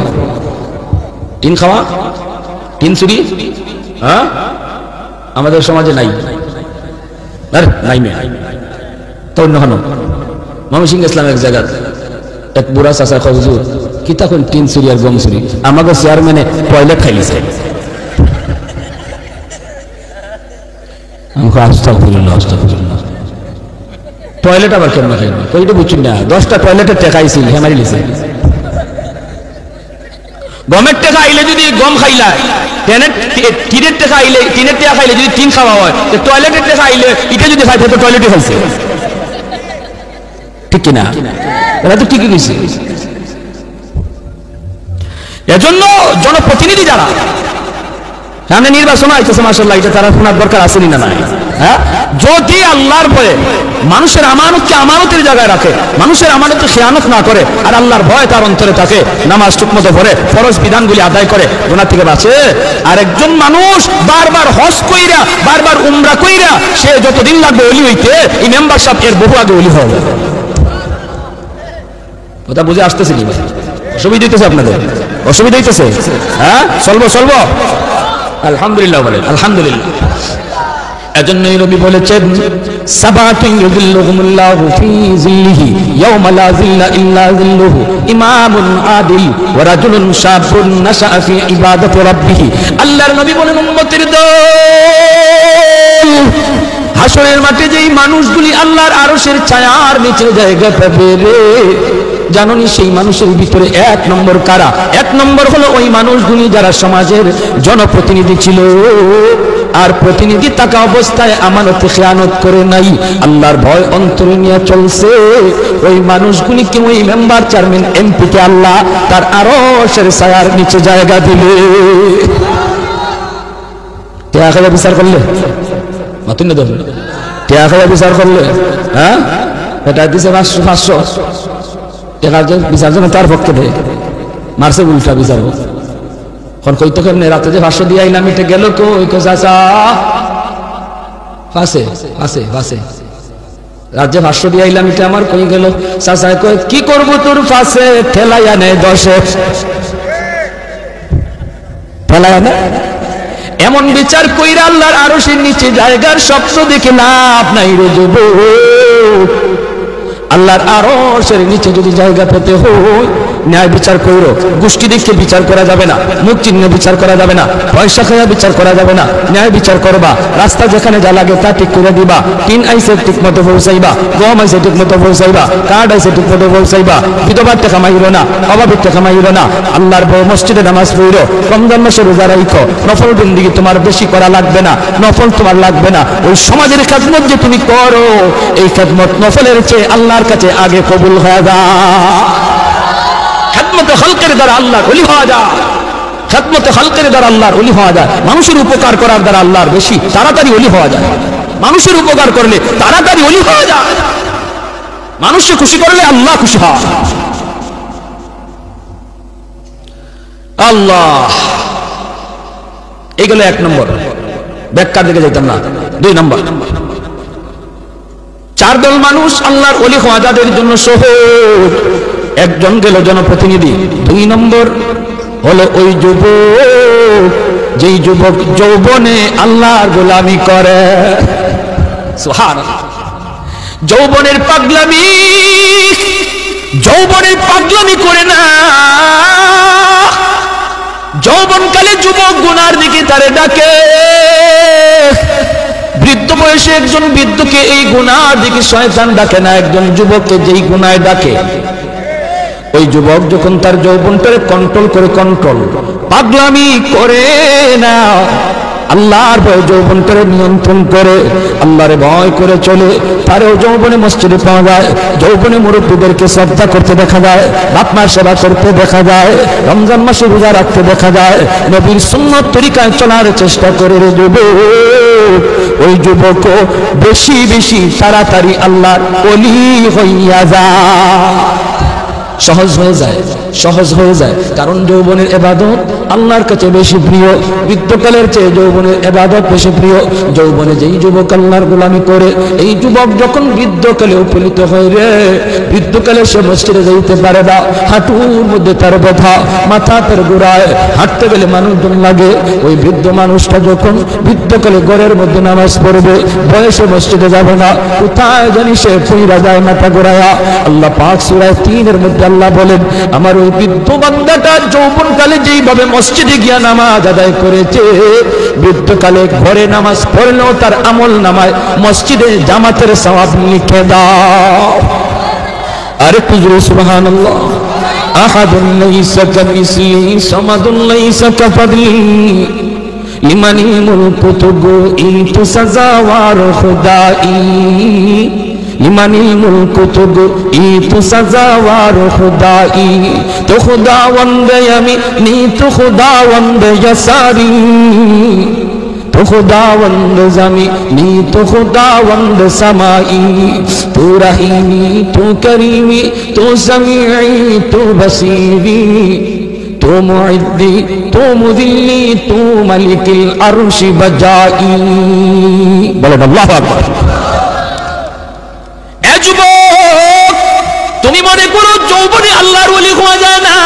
টিন খাওয়া, টিন চুরি, হ্যাঁ আমাদের সমাজে নাই, নাই মেয়ে তো অন্য হন ময়মনসিংহ ইসলাম এক জায়গা এক বুড়া চাচা হুজুর কি তখন টিন চুরি আর গম চুরি, আমাকে চেয়ারম্যানে টয়লেট খাইলিছে। টয়লেট আবার কেমন খাইবে কইটা বুঝছেন না? 10টা টয়লেটের টাকা আইছিল হেমারি লিছে। গমের টাকা আইলে যদি গম খাইলা, টিনের টাকা আইলে টিনের টাকা খাইলে যদি টিন খাওয়া হয়, টয়লেটের টাকা আইলে এটা যদি খাইতে তো টয়লেটে খাইছে, ঠিক কিনা? এরা তো ঠিকই কইছে। এজন্য জনপ্রতিনিধি যারা সামনে নির্বাচন আইতেছে, মাশাআল্লাহ, এটা তারা শোনার দরকার আছে না নাই? হ্যাঁ, যদি আল্লাহর ভয়ে মানুষের আমানতকে আমানতের জায়গায় রাখে, মানুষের আমানতকে খেয়ানত না করে, আর আল্লাহর ভয় তার অন্তরে থাকে, নামাজ ঠিকমতো পড়ে, ফরজ বিধানগুলি আদায় করে, গুনাহ থেকে বাঁচে। আর একজন মানুষ বারবার হজ কইরা বারবার উমরা কইরা সে যতদিন লাগবে ওলি হইতে, এই মেম্বার সাহেব এর বহু আগে ওলি হবে। কথা বুঝে আসতেছে কি? অসুবিধা হইতেছে আপনাদের? অসুবিধা হইতেছে? হ্যাঁ, চলবো আলহামদুলিল্লাহ বলেন আলহামদুলিল্লাহ। এজন্যই নবী বলেছেন সাবাতুন ইউযিল্লুহুমুল্লাহু ফি যিল্লিহি ইয়াওমা লা যিল্লা ইল্লা যিল্লুহু, ইমামুন আদিল ওয়া রাজুলুন শাবুন নাশাআ ফি ইবাদাতি রাব্বিহি। আল্লাহর নবী বলেন উম্মতের দল, হাসরের মাঠে যেই মানুষগুলি আল্লাহর আরশের ছায়ার নিচে জায়গা পাবে রে, জানোনি সেই মানুষের ভিতরে 1 নম্বর কারা? 1 নম্বর হলো ওই মানুষগুলি যারা সমাজের জনপ্রতিনিধি ছিল আর প্রতিনিধি থাকা অবস্থায় আমানতে খেয়ানত করে নাই, আল্লাহর ভয় অন্তরে নিয়ে চলছে। ওই মানুষগুলিকে, ওই মেম্বার চেয়ারম্যান এমপিকে আল্লাহ তার আরশের ছায়ার নিচে জায়গা দিবে। টিয়া খাইয়া বিচার করলে মাতুন দেব, টিয়া খাইয়া বিচার করলে, হ্যাঁ এটা দিছে 500 টাকা বিচার জন্য তার পক্ষে দেয়, মারছে উল্টা বিচার। এখন কইতো কেমনে রাতে যে 500 দিয়ে আইলাম, এটা গেল কই? কই চাচা ফাঁসে ফাঁসে ফাঁসে রাজ্যে 500 দিয়ে আইলাম, এটা আমার কই গেল? চাচা কই কি করবো তোর ফাঁসে, ঠেলাই আনে 10 ঠেলাই আনে। এমন বিচার কইরা আল্লাহর আরশের নিচে জায়গার স্বপ্ন দেখে লাভ নাই রে যুবক। আল্লাহর আরশের নিচে যদি জায়গা পেতে হয়, ন্যায় বিচার করো। গোষ্ঠী দেখে বিচার করা যাবে না, মুখ চিহ্নে বিচার করা যাবে না, পয়সা খাইয়া বিচার করা যাবে না, ন্যায় বিচার করবা। রাস্তা যেখানে যা লাগে তা ঠিক করে দিবা, টিন আইসে ঠিক মতো পৌঁছাইবা, গম আইসে ঠিক মতো পৌঁছাইবা, কার্ড আইসে ঠিক মতো পৌঁছাইবা। বিধবার টাকা মাইরো না, অভাবের টাকা মাইরো না। আল্লাহর বউ মসজিদে নামাজ পড়ো, রমজান মাসে রোজা রাখো। নফল বন্দেগী তোমার বেশি করা লাগবে না, নফল তোমার লাগবে না। ওই সমাজের খেদমত যে তুমি করো, এই খেদমত নফলের চেয়ে আল্লাহর কাছে আগে কবুল হয়ে যায়। খেদমতে খালকের দ্বারা আল্লাহর ওলি হওয়া যায়, খেদমতে খালকের দ্বারা আল্লাহর ওলি হওয়া যায়। মানুষের উপকার করার দ্বারা আল্লাহর বেশি তাড়াতাড়ি ওলি হওয়া যায়। মানুষের উপকার করলে তাড়াতাড়ি ওলি হওয়া যায়। মানুষকে খুশি করলে আল্লাহ খুশি হয়। আল্লাহ, এইগুলো 1 নম্বর। ব্যাখ্যার দিকে যাইতাম না। 2 নম্বর, 4 দল মানুষ আল্লাহর ওলি হওয়া যাদের জন্য সহজ। একজন গেল জনপ্রতিনিধি। 2 নম্বর হলো ওই যুবক, যেই যুবক যৌবনে আল্লাহর গোলামি করে। সুবহানাল্লাহ। যৌবনের পাগলামি করে না। যৌবনকালে যুবক গুনার দিকে তারে ডাকে। বৃদ্ধ বয়সে একজন বৃদ্ধকে এই গুনার দিকে শয়তান ডাকে না, একজন যুবককে যেই গুনায় ডাকে। ওই যুবক যখন তার যৌবনটারে কন্ট্রোল করে, পাগলামি করে না, আল্লাহর ভয় যৌবনটারে নিয়ন্ত্রণ করে, আল্লাহরে ভয় করে চলে, তারেও যৌবনে মসজিদে পাওয়া যায়, যৌবনে মুরব্বীদেরকে শ্রদ্ধা করতে দেখা যায়, বাপ মার সেবা করতে দেখা যায়, রমজান মাসে রোজা রাখতে দেখা যায়, নবীর সুন্নত তরিকায় চলার চেষ্টা করে রে যুবক। ওই যুবক বেশি বেশি তাড়াতাড়ি আল্লাহর ওলি হইয়া যায়। সহজ হয়ে যায়, সহজ হয়ে যায়। কারণ যৌবনের ইবাদত আল্লাহর কাছে বেশি প্রিয়, বৃদ্ধকালের চেয়ে যৌবনের ইবাদত বেশি প্রিয়। যৌবনে যেই যুবক আল্লাহর গোলামি করে, এই যুবক যখন বৃদ্ধকালে উপনীত হয় রে, বৃদ্ধকালে সে মসজিদে যাইতে পারে না, হাঁটুর মধ্যে তার ব্যথা, মাথা তার ঘোরায়, হাঁটতে গেলে মানুষজন লাগে। ওই বৃদ্ধ মানুষটা যখন বৃদ্ধকালে ঘরের মধ্যে নামাজ পড়বে, বয়সে মসজিদে যাবে না, কোথায় জানি সে পইরা যায় মাথা ঘোরায়া। আল্লাহ পাক সূরা 3 মধ্যে আল্লাহ বলেন, আমার ওই বৃদ্ধ বান্দাটা যৌবনকালে যেইভাবে মসজিদে গিয়া নামাজ আদায় করেছে, বৃদ্ধকালে ঘরে নামাজ পড়লেও তার আমল নামায় মসজিদে জামাতের সওয়াব লিখে দাও। আরে কুজুরে সুবহানাল্লাহ। আহাদুন লাইসা কামিসলিহি সামাদুন লাইসা কাফাদলিহি লিমানিল মুলকু তুগু সাজাওয়ার খুদাই লিমানিল মুলকু তুগু সাজাওয়ার খুদাই তো খুদাওয়ান্দ ইয়ামিনি তো খুদাওয়ান্দ ইয়াসারি तो खुदावंद ज़मीनी तो खुदावंद समाई तू रहीमी तू करीमी तू समीई तू बसीरी तू मुइद्दी तू मुदिल्ली तू मलिकिल अर्शी बजाई। बोलो अल्लाहु আকবার। এ যুবক, তুমি মনে করো যৌবনে আল্লাহর ওলি হওয়া যায় না?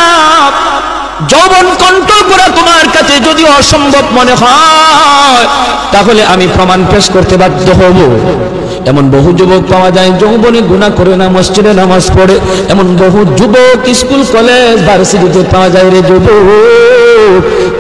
যৌবন কন্ট্রোল করা তোমার কাছে যদি অসম্ভব মনে হয়, তাহলে আমি প্রমাণ পেশ করতে বাধ্য হব। এমন বহু যুবক পাওয়া যায় যৌবনে গুনাহ করে না, মসজিদে নামাজ পড়ে। এমন বহু যুবক স্কুল কলেজ ভার্সিটিতে পাওয়া যায় রে যুবক,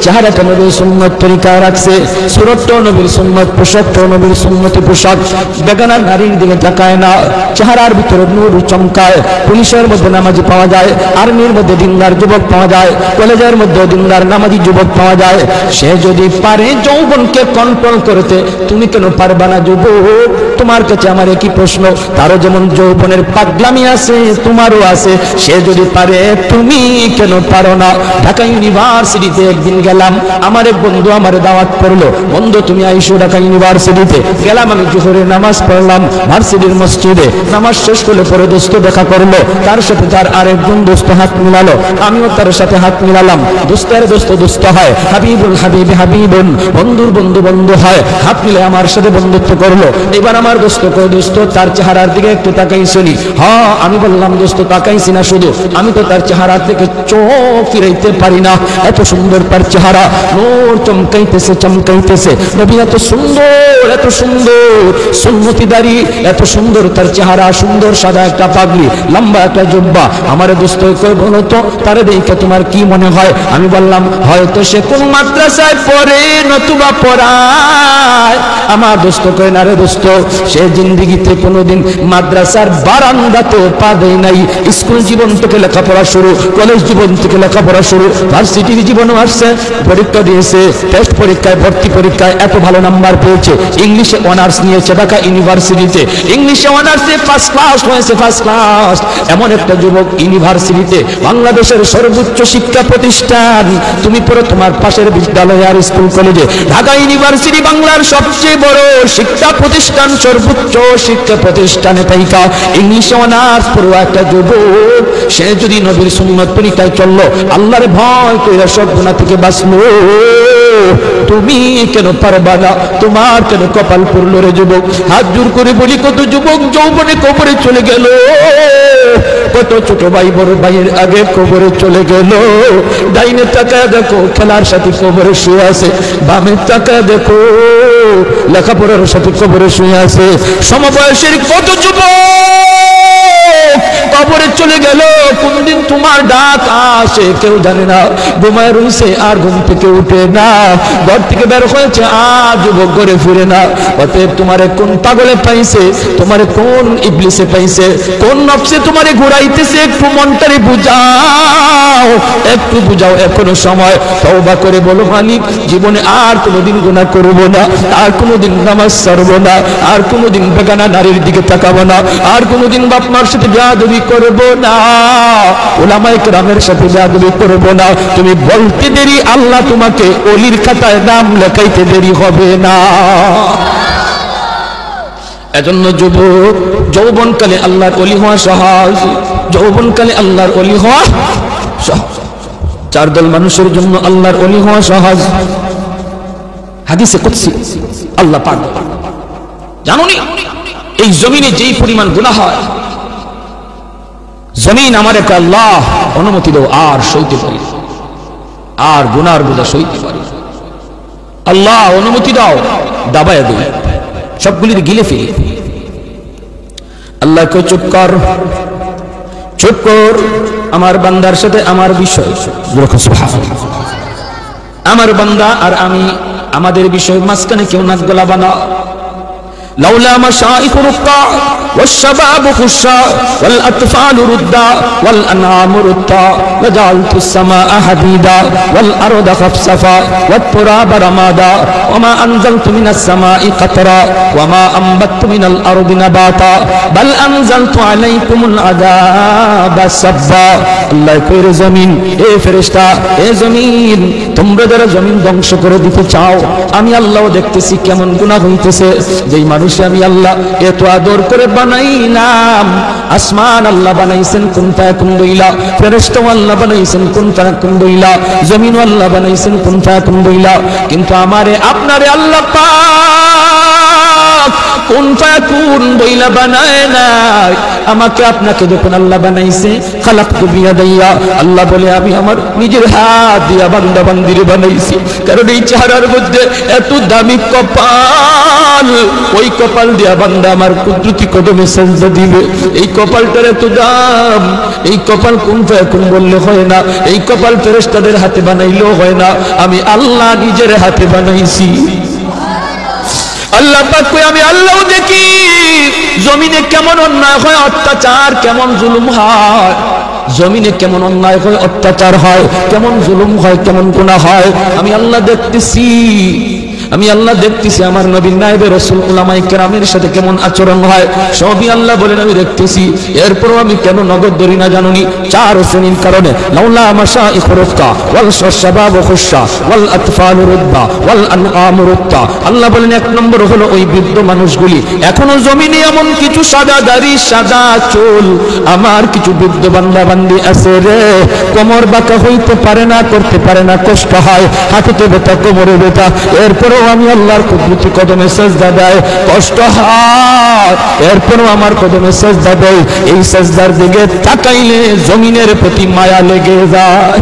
চেহারাটা নবীর সুন্নত তরিকা রাখছে, সুরতটা নবীর সুন্নত, পোশাকটা নবীর সুন্নতি পোশাক, বেগানা নারীর দিকে তাকায় না, চেহারার ভিতরে নূর চমকায়। পুলিশের মধ্যে নামাজি পাওয়া যায়, আর্মির মধ্যে দিনদার যুবক পাওয়া যায়, কলেজের মধ্যে দিনদার নামাজি যুবক পাওয়া যায়। সে যদি পারে যৌবনকে কন্ট্রোল করতে, তুমি কেন পারবা না যুবক? তোমার কাছে আমার একই প্রশ্ন। তারও যেমন যৌবনের পাগলামি আছে, তোমারও আছে। সে যদি পারে, তুমি কেন পারো না? ঢাকা ইউনিভার্সিটিতে একদিন গেলাম, আমার এক বন্ধু আমার দাওয়াত করলো, বন্ধু তুমি আইসো ঢাকা ইউনিভার্সিটিতে। গেলাম, আমি জোহরের নামাজ পড়লাম ভার্সিটির মসজিদে। নামাজ শেষ করলে পরে দোস্ত দেখা করলো, তার সাথে তার আরেকজন দোস্ত হাত মিলালো, আমিও তার সাথে হাত মিলালাম। দোস্তের দোস্ত দোস্ত হয়, হাবিবুল হাবিবি হাবিবুন, বন্ধুর বন্ধু বন্ধু হয়। হাত মিলে আমার সাথে বন্ধুত্ব করলো। এবার আমার দোস্ত কই, দোস্ত তার চেহারার দিকে একটু তাকাইছিনি? হ্যাঁ। আমি বললাম দোস্ত তাকাইছি না শুধু, আমি তো তার চেহারা থেকে চোখ ফিরাইতে পারি না, এত সুন্দর তার চেহারা, নূর চমকাইতেছে চমকাইতেছে। নবী এত সুন্দর, এত সুন্দর, সুন্নতি দাড়ি, এত সুন্দর তার চেহারা, সুন্দর সাদা একটা পাগড়ি, লম্বা একটা জুব্বা। আমার দোস্ত কই, বলো তো তারে দেখে তোমার কি মনে হয়? আমি বললাম হয়তো সে কোন মাদ্রাসায় পড়ে নতুবা পড়ায়। আমার দোস্ত কই, না রে দোস্ত, সে জিন্দেগিতে কোনোদিন মাদ্রাসার বারান্দাতেও পা দেয় নাই। স্কুল জীবন থেকে লেখাপড়া শুরু, কলেজ জীবন থেকে লেখাপড়া শুরু, ভার্সিটির জীবনও আসছে, পরীক্ষা দিয়েছে, টেস্ট পরীক্ষায়, ভর্তি পরীক্ষায় এত ভালো নাম্বার পেয়েছে। ইংলিশে অনার্স নিয়েছে ঢাকা ইউনিভার্সিটিতে, ইংলিশে অনার্সে ফার্স্ট ক্লাস হয়েছে, ফার্স্ট ক্লাস। এমন একটা যুবক ইউনিভার্সিটিতে, বাংলাদেশের সর্বোচ্চ শিক্ষা প্রতিষ্ঠান, তুমি পড়ো তোমার পাশের বিদ্যালয় আর স্কুল কলেজে। ঢাকা ইউনিভার্সিটি বাংলার সবচেয়ে বড় শিক্ষা প্রতিষ্ঠান, সর্বোচ্চ শিক্ষা প্রতিষ্ঠানে পাইকা ইংলিশে অনার্স পড়ুয়া একটা যুবক, সে যদি নবীর সুন্নত তরিকায় চললো, আল্লাহর ভয় কইরা সব গুনাহ থেকে বাঁচলো, তুমি কেন পারবা না? তোমার কেন কপাল পড়লো রে যুবক? হাত জোর করে বলি, কত যুবক যৌবনে কবরে চলে গেল, কত ছোট ভাই বড় ভাইয়ের আগে কবরে চলে গেল। ডাইনে তাকায় দেখো খেলার সাথে কবরে শুয়ে আছে, বামে তাকায় দেখো লেখাপড়ার সাথে কবরে শুয়ে আছে। সমবয়সের কত যুবক কবরে চলে গেল, কোনদিন তোমার ডাক আসে কেউ জানে না, ঘুমায় রয়েছে আর ঘুম থেকে উঠে না, ঘর থেকে বের হয়েছে আর যুবক ঘরে ফিরে না। অতএব তোমারে কোন পাগলে পাইছে, তোমারে কোন ইবলিসে পাইছে, কোন নফসে তোমারে ঘুরাইতেছে, একটু মনটারে বুঝাও, একটু বুঝাও। এখনো সময়, তওবা করে বলো মালিক, জীবনে আর কোনোদিন গুনাহ করব না, আর কোনোদিন নামাজ ছাড়বো না, আর কোনোদিন বেগানা নারীর দিকে তাকাবো না, আর কোনোদিন বাপ মার সাথে বেয়াদবি করব না, উলামায়ে কেরামের সাথে বেয়াদবি করব না। তুমি বলতে দেরি, আল্লাহ তোমাকে ওলির খাতায় নাম লেখাইতে দেরি হবে না। এজন্য যুবক, যৌবনকালে আল্লাহর ওলি হওয়া সহজ, যৌবনকালে আল্লাহর ওলি হওয়া সহজ। চার দল মানুষের জন্য আল্লাহর ওলি হওয়া সহজ। হাদিসে কুদসি আল্লাহ পাক, জানোনি এই জমিনে যেই পরিমাণ গুনাহ হয়, জমিন আমার একটা আল্লাহ অনুমতি দাও, আর সইতে পারি, আর গুনার বোঝা সইতে পারি, আল্লাহ অনুমতি দাও, দাবায় দিই, সবগুলির গিলে ফেলি। আল্লাহ কই চুপ কর, চুপ কর, আমার বান্দার সাথে আমার বিষয়, আমার বান্দা আর আমি, আমাদের বিষয় মাঝখানে কেউ নাক গলাবা না। লাউলা মাশাইখ রুক্কা والشباب خشا والأطفال ردا والأنعام ردا وجعلت السماء حديدا والأرض خفصفا والتراب رمادا وما أنزلت من السماء قطرا وما أنبت من الأرض نباتا بل أنزلت عليكم العذاب سبا আল্লাহ কইর জমিন, এ ফেরেশতা, এ জমিন, তোমরা যারা জমিন ধ্বংস করে দিতে চাও, আমি আল্লাহ দেখতেছি কেমন গুনাহ হইতেছে। যেই মানুষ আমি আল্লাহ এত আদর করে বানাইলাম, আসমান আল্লাহ বানাইছেন কুন ফায়াকুন বইলা, ফেরেশতা আল্লাহ বানাইছেন কুন ফায়াকুন বইলা, জমিন আল্লাহ বানাইছেন কুন ফায়াকুন বইলা, কিন্তু আমারে আপনারে আল্লাহ পাক কুন ফায়াকুন বইলা বানায় নাই। আমাকে আপনাকে যখন আল্লাহ বানাইছে, খালাকতু বিয়াদাইয়া, আল্লাহ বলে আমি আমার নিজের হাত দিয়া বান্দা বান্দিরে বানাইছি। কারণ এই চেহারার মধ্যে এত দামি কপাল, ওই কপাল দিয়া বান্দা আমার কুদরতি কদমে সেজদা দিবে। এই কপালটার এত দাম, এই কপাল কুন ফায়াকুন বললে হয় না, এই কপাল ফেরেশতাদের হাতে বানাইলেও হয় না, আমি আল্লাহ নিজের হাতে বানাইছি। আল্লাহ পাক কই আমি আল্লাহ দেখি জমিনে কেমন অন্যায় হয়, অত্যাচার কেমন জুলুম হয়, জমিনে কেমন অন্যায় হয়, অত্যাচার হয়, কেমন জুলুম হয়, কেমন গুনাহ হয়, আমি আল্লাহ দেখতেছি। আমি আল্লাহ দেখতেছি আমার নবীর নায়েবে রাসূল উলামায়ে কেরামের সাথে কেমন আচরণ হয়, সবই আল্লাহ বলেন আমি দেখতেছি। এরপরও আমি কেন নগদ ধরি না জানুনি? চার শ্রেণীর কারণে। লাউলা মাশাইখ রুক্কা ওয়াল শাবাব খুশা ওয়াল আতফাল রুদ্দা ওয়াল আনআম রুদ্দা। আল্লাহ বলেন এক নম্বর হলো ওই বৃদ্ধ মানুষগুলি, এখনো জমিনে এমন কিছু সাদা দাড়ি সাদা চুল আমার কিছু বৃদ্ধ বান্দা বান্দি আছে রে, কোমর বাঁকা হইতে পারে না, করতে পারে না, কষ্ট হয়, হাঁটুতে ব্যথা, কোমরে ব্যথা, এরপরও আমি আল্লাহর কুদরতি কদমে সেজদা দেয়, কষ্ট হয়, এরপরও আমার কদমে সেজদা দেয়। এই সেজদার দিকে তাকাইলে জমিনের প্রতি মায়া লেগে যায়।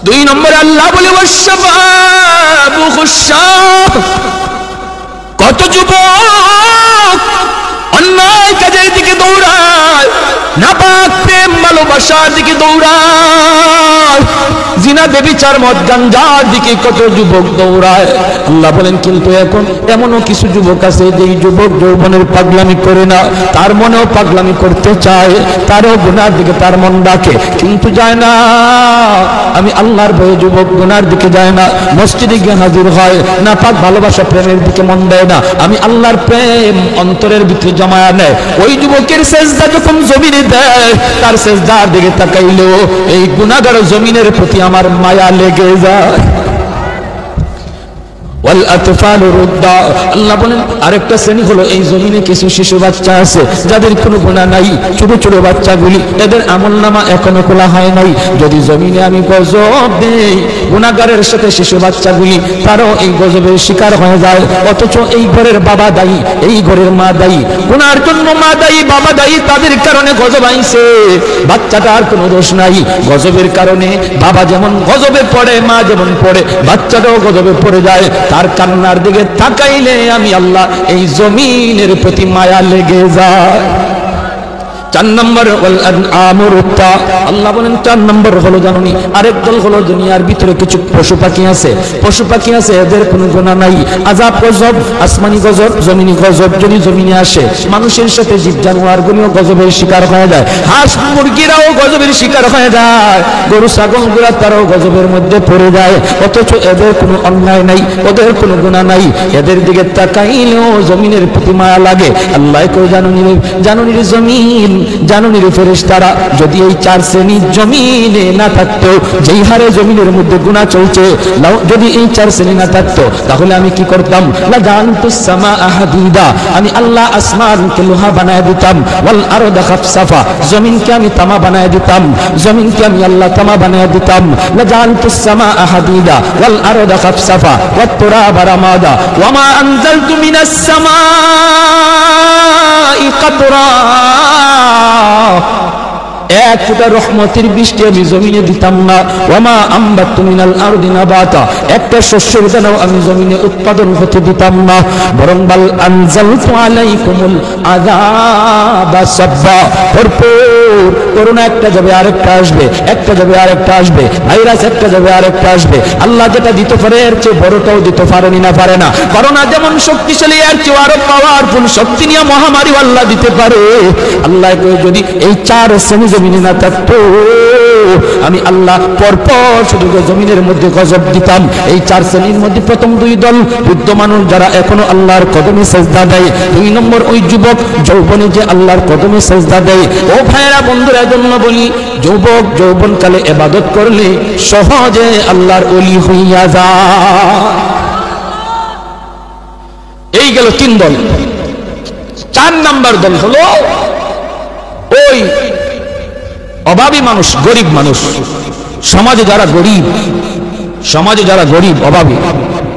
দুই নম্বরে আল্লাহ বলে ওয়াশশাবাবু খুশা, কত যুবক অন্যায় কাজের দিকে দৌড়ায়, নাপাক প্রেম ভালোবাসার দিকে দৌড়ায়, জিনা বেবিচার মদ গাঞ্জার দিকে কত যুবক দৌড়ায়। আল্লাহ বলেন কিন্তু এখন এমনও কিছু যুবক আছে যেই যুবক যৌবনের পাগলামি করে না, তার মনেও পাগলামি করতে চায়, তারও গুনার দিকে তার মন ডাকে, কিন্তু যায় না। আমি আল্লাহর ভয়ে যুবক গুনার দিকে যায় না, মসজিদে গিয়ে হাজির হয় না, পাক ভালোবাসা প্রেমের দিকে মন দেয় না, আমি আল্লাহর প্রেম অন্তরের ভিতরে জমায়া নেয়। ওই যুবকের সেজদা যখন জমিনে দেয়, তার সেজদার দিকে তাকাইলো এই গুনাহগার জমিনের প্রতি আমার মায়া লেগে যায়। আল্লাহ বলেন আরেকটা শ্রেণী হলো এই জমিনে কিছু শিশু বাচ্চা আছে যাদের কোনো গুনাহ নাই, ছোট ছোট বাচ্চাগুলি, এদের আমলনামা এখনো খোলা হয় নাই। যদি জমিনে আমি গজব দেই, গুনাহগারের সাথে শিশু বাচ্চাগুলি তারাও এই গজবের শিকার হয়ে যায়, অথচ এই ঘরের বাবা দায়ী, এই ঘরের মা দায়ী, গুনার জন্য মা দায়ী, বাবা দায়ী, তাদের কারণে গজব আইছে, বাচ্চাটার কোনো দোষ নাই। গজবের কারণে বাবা যেমন গজবে পড়ে, মা যেমন পড়ে, বাচ্চাটাও গজবে পড়ে যায়। তার কান্নার দিকে তাকাইলে আমি আল্লাহ এই জমিনের প্রতি মায়া লেগে যায়। চার নম্বর আল্লাহ বলেন চার নম্বর হলো জানুনি আরেক দল হলো দুনিয়ার ভিতরে কিছু পশু পাখি আছে, পশু পাখি আছে এদের কোনো গুনাহ নাই, আযাব গজব, আসমানি গজব, জমিনি গজব যদি জমিনে আসে, মানুষের সাথে জীব জানোয়ার গুলিও গজবের শিকার হয়ে যায়, হাঁস মুরগিরাও গজবের শিকার হয়ে যায়, গরু ছাগল গুলা তারাও গজবের মধ্যে পড়ে যায়, অথচ এদের কোনো অন্যায় নাই, ওদের কোনো গুনাহ নাই, এদের দিকে তাকাইলেও জমিনের প্রতি মায়া লাগে। আল্লাহ কই জানুনি, জানুনির জমিন জানুনির ফেরেশতারা, যদি এই 4 শ্রেণীর জমিনে না থাকতো, যেই হারে জমিনের মধ্যে গুনাহ চলছে, যদি এই 4 শ্রেণী না থাকতো, তাহলে আমি কি করতাম? লা জানতুস সামাআ হাদিদা, আমি আল্লাহ আসমানকে লোহা বানায় দিতাম, ওয়াল আরদা খাফসাফা, জমিনকে আমি তামা বানায় দিতাম, জমিনকে আমি আল্লাহ তামা বানায় দিতাম। লা জানতুস সামাআ হাদিদা ওয়াল আরদা খাফসাফা ওয়াত তুরাবা রামাদা ওয়া মা আনজালতু মিনাস সামাই কাতরা, এক ফোঁটা রহমতের বৃষ্টি আমি জমিনে দিতাম না। ওয়ামা আম্বাতু মিনাল আরদি নাবাতা, একটা শস্যের দানাও আমি জমিনে উৎপাদন হতে দিতাম না, বরং বাল আনজালতু আলাইকুমুল আযাবা সাব্বা, ভরপুর করোনা একটা যাবে আরেকটা আসবে, একটা যাবে আরেকটা আসবে, ভাইরাস একটা যাবে আরেকটা আসবে। আল্লাহ যেটা দিতে পারে এর চেয়ে বড়টাও দিতে পারেনি না পারে না। করোনা যেমন শক্তিশালী, এর চেয়ে আরো পাওয়ারফুল শক্তি নিয়ে মহামারী আল্লাহ দিতে পারে। আল্লাহ যদি এই 4 শ্রেণী জমিনে না থাকতো, আমি আল্লাহ পরপর শুধু জমিনের মধ্যে গজব দিতাম। এই 4 শ্রেণীর মধ্যে প্রথম 2 দল বৃদ্ধ মানুষ, যারা এখনো আল্লাহর কদমে সেজদা দেয়। 2 নম্বর ওই যুবক যৌবনে যে আল্লাহর কদমে সেজদা দেয়। ও ভাইরা বন্ধুরা, এজন্য বলি, যুবক যৌবনকালে ইবাদত করলে সহজে আল্লাহর ওলি হইয়া যায়। এই গেল 3 দল। 4 নাম্বার দল হলো ওই অভাবী মানুষ, গরিব মানুষ। সমাজে যারা গরিব অভাবী,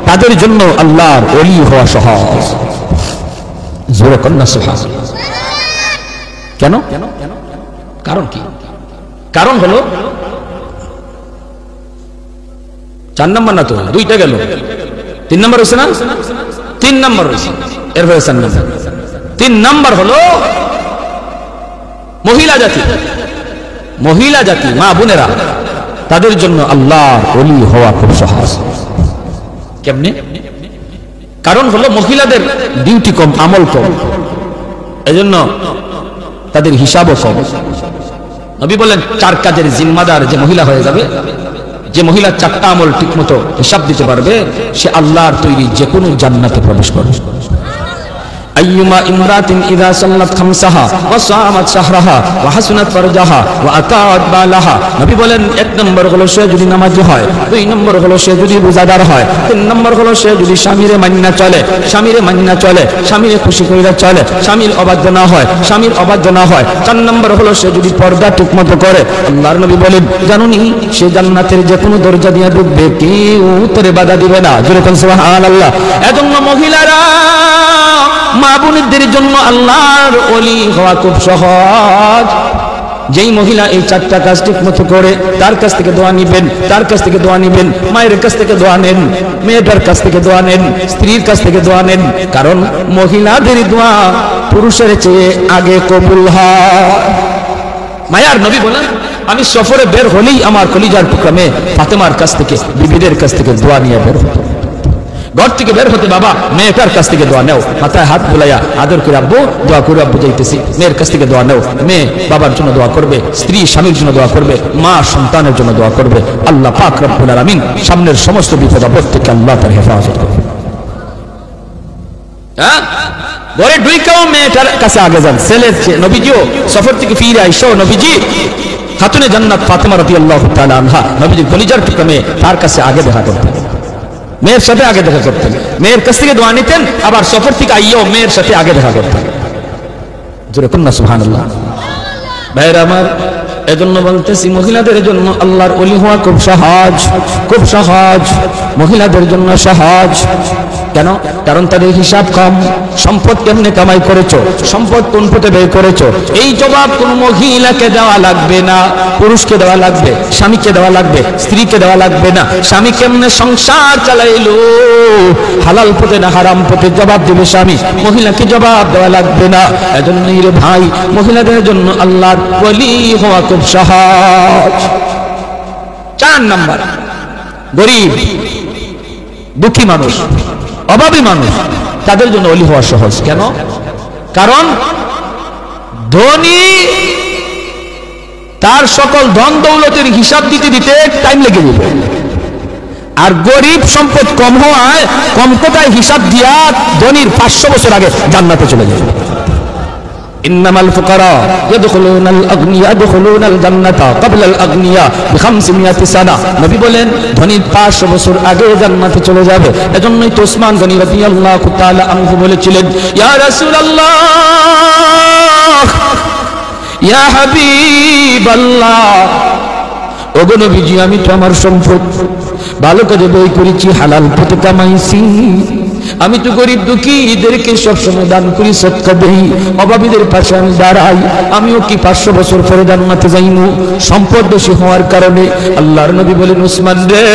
তাদের জন্য আল্লাহর ওলি হওয়া সহজ। জোরে কন্যা সুবহানাল্লাহ। কেন? কারণ কি? কারণ হলো 4 নম্বর না তো, 2টা গেল, 3 নম্বর হয়েছে না? 3 নম্বর হয়েছে, এরপরে 4 নম্বর। 3 নম্বর হলো মহিলা জাতি, মা বোনেরা, তাদের জন্য আল্লাহর ওলি হওয়া খুব সহজ। কেমনে? কারণ হলো মহিলাদের ডিউটি কম, আমল কম, এজন্য তাদের হিসাবও কম। নবী বলেন 4 কাজের জিম্মাদার যে মহিলা হয়ে যাবে, যে মহিলা 4টা আমল ঠিকমতো হিসাব দিতে পারবে, সে আল্লাহর তৈরি যে কোনো জান্নাতে প্রবেশ করবে। আইয়ুমা ইমরাতিন ইযা সাল্লাত খামসাহা ওয়া সামাত শাহরাহা ওয়া হাসানাত ফারজাহা ওয়া আতাআত বালাহা, নবী বলেন 1 নম্বর হলো সে যদি নামাজি হয়, 2 নম্বর হলো সে যদি রোজাদার হয়, 3 নম্বর হলো সে যদি স্বামীরে মান্না চলে, স্বামীরে খুশি কইরা চলে, স্বামীর অবাধ্য না হয়, 4 নম্বর হলো সে যদি পর্দা ঠিকমতো করে। আল্লাহর নবী বলেন, জানুনি সে জান্নাতের যে কোনো দরজা দিয়ে ঢুকবে, কেউ তারে বাধা দিবে না। জোরে বলেন সুবহানাল্লাহ। এজন্য মহিলারা, মা বোনদের জন্য আল্লাহর ওলি হওয়া খুব সহজ। যেই মহিলা এই 4টা কাজ ঠিক মতো করে, তার কাছ থেকে দোয়া নিবেন, মায়ের কাছ থেকে দোয়া নেন, মেয়েটার কাছ থেকে দোয়া নেন, স্ত্রীর কাছ থেকে দোয়া নেন। কারণ মহিলাদের দোয়া পুরুষের চেয়ে আগে কবুল হয়। মায়ার নবী বলেন, আমি সফরে বের হলেই আমার কলিজার টুকরা মেয়ে ফাতেমার কাছ থেকে, বিবিদের কাছ থেকে দোয়া নিয়ে বের হতো। ঘর থেকে বের হতে বাবা মেয়েটার কাছ থেকে দোয়া নেও, মাথায় হাত বুলাইয়া আদর করে আব্বু দোয়া করে, আব্বু যাইতেছি, মেয়ের কাছ থেকে দোয়া নেও। মেয়ে বাবার জন্য দোয়া করবে, স্ত্রী স্বামীর জন্য দোয়া করবে, মা সন্তানের জন্য দোয়া করবে। আল্লাহ পাক রব্বুল আলামিন সামনের সমস্ত বিপদ আপদ থেকে আল্লাহ তার হেফাজত করবে। হ্যাঁ, ঘরে ঢুইকাও মেয়েটার কাছে আগে যান। ছেলের নবীজিও সফর থেকে ফিরে আইসো, নবীজি খাতুনে জান্নাত ফাতেমা রাদিয়াল্লাহু তাআলা আনহা, নবীজি কলিজার টুকরা মেয়ে, তার কাছে আগে দেখা করতেন, মেয়ের সাথে আগে দেখা করতেন, মেয়ের কাছ থেকে দোয়া নিতেন, আবার সফর থেকে আইয়াও মেয়ের সাথে আগে দেখা করতেন। জোরে কন্যা সুবহানাল্লাহ। ভাইরা আমার, এজন্য বলতেছি মহিলাদের জন্য আল্লাহর ওলি হওয়া খুব সহজ, মহিলাদের জন্য সহজ। কেন? কারণ তাদের হিসাব কম। সম্পদ কেমনে কামাই করেছো, সম্পদ কোন পথে ব্যয় করেছো, এই জবাব কোন মহিলাকে দেওয়া লাগবে না, পুরুষকে দেওয়া লাগবে, স্বামীকে দেওয়া লাগবে, স্ত্রীকে দেওয়া লাগবে না। স্বামী কেমনে সংসার চালাইলো, হালাল পথে না হারাম পথে, জবাব দেবে স্বামী, মহিলাকে জবাব দেওয়া লাগবে না। এজন্যই রে ভাই, মহিলাদের জন্য আল্লাহর ওলি হওয়া খুব সহজ। 4 নাম্বার, গরিব দুঃখী মানুষ, অভাবী মানুষ, তাদের জন্য ওলি হওয়া সহজ। কেন? কারণ ধনী তার সকল ধন দৌলতের হিসাব দিতে দিতে টাইম লেগে যাবে, আর গরিব সম্পদ কম হওয়ায় কম কোটায় হিসাব দিয়া ধনীর 500 বছর আগে জান্নাতে চলে যাবে। ইন্নামাল ফুকারা ইয়াদখুলুনাল আগনিয়া ইয়াদখুলুনাল জান্নাতা ক্বাবলাল আগনিয়া বি500 সানা। নবী বলেন ধনী 500 বছর আগে জান্নাতে চলে যাবে। এজন্যই তো ওসমান গনি রাদিয়াল্লাহু তাআলা আনহু বলেছিলেন, ইয়া রাসূলুল্লাহ, ইয়া হাবিবাল্লাহ, ওগো নবীজি, আমি তো আমার সম্পদ ভালো কাজে ব্যয় করেছি, হালাল পথে কামাইছি। আমি তো গরিব দুঃখীদেরকে সবসময় দান করি, সদকা দেই, অভাবীদের পাশে আমি দাঁড়াই। আমিও কি 500 বছর পরে জান্নাতে যাইমু সম্পদ বেশি হওয়ার কারণে? আল্লাহর নবী বলেন, উসমান রে,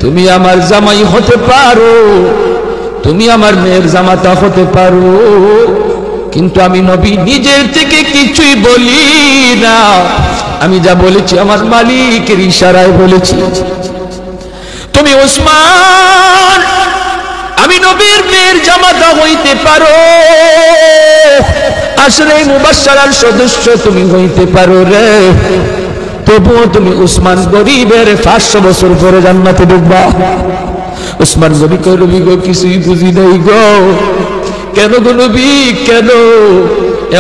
তুমি আমার জামাই হতে পারো, তুমি আমার মেয়ের জামাতা হতে পারো, কিন্তু আমি নবী নিজের থেকে কিছুই বলি না। আমি যা বলেছি আমার মালিকের ইশারায় বলেছি। তুমি উসমান, আমি নবীর মেয়ের জামাতা হইতে পারো, আশরে মুবাশশারার সদস্য তুমি হইতে পারো রে, তবুও তুমি উসমান গরিবের 500 বছর পরে জান্নাতে ঢুকবা। উসমান নবী কই, নবী গো, কিছুই বুঝি নাই গো। কেন গো নবী, কেন?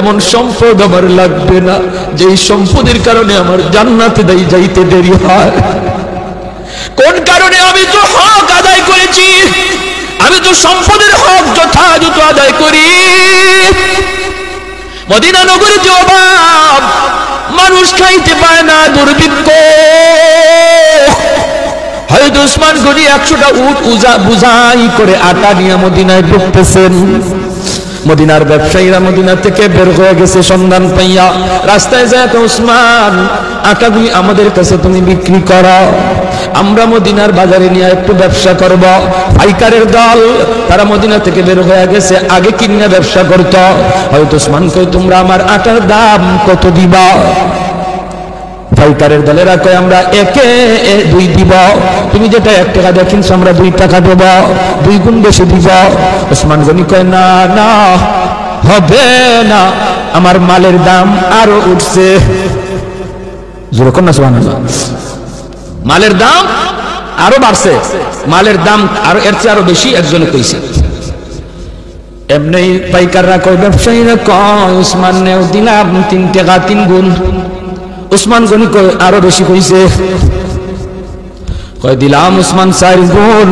এমন সম্পদ আমার লাগবে না যেই সম্পদের কারণে আমার জান্নাতে যাইতে দেরি হয়। কোন কারণে? আমি তো হক আদায় করেছি, আমি তো সম্পদের হক যথাযথ আদায় করি। মদিনা নগরে যে অভাব, মানুষ খাইতে পায় না, দুর্ভিক্ষ, হয়তো উসমান গনি 100টা উট বুঝাই করে আটা নিয়ে মদিনায় ঢুকতেছেন। মদিনার ব্যবসায়ীরা মদিনা থেকে বের হয়ে গেছে সন্ধান পাইয়া। রাস্তায় যায়, উসমান, আটাগুলি আমাদের কাছে তুমি বিক্রি করো, আমরা মদিনার বাজারে নিয়ে একটু ব্যবসা করব। পাইকারের দল তারা মদিনা থেকে বের হয়ে গেছে, আগে কিনে ব্যবসা করত। হয়তো উসমান কই, তোমরা আমার আটার দাম কত দিবা? পাইকারের দলেরা কয়, আমরা 2 দিব। তুমি যেটা 1 টাকা দিয়ে কিনছো আমরা 2 টাকা দেব, 2 গুণ বেশি দিব। ওসমান গনি কয়, না না, হবে না, আমার মালের দাম আরো উঠছে। জোরে কোন না সুবহানাল্লাহ। মালের দাম আরো বাড়ছে, মালের দাম আরো এর চেয়ে আরো বেশি একজনে কইছে। এমনি পাইকাররা কয়, ব্যবসায়ীরা কয়, উসমান নেও দিলাম 3 টাকা 3 গুণ। উসমান গনি কয়, আরো বেশি কইছে। কয়, দিলাম উসমান 4 গুণ।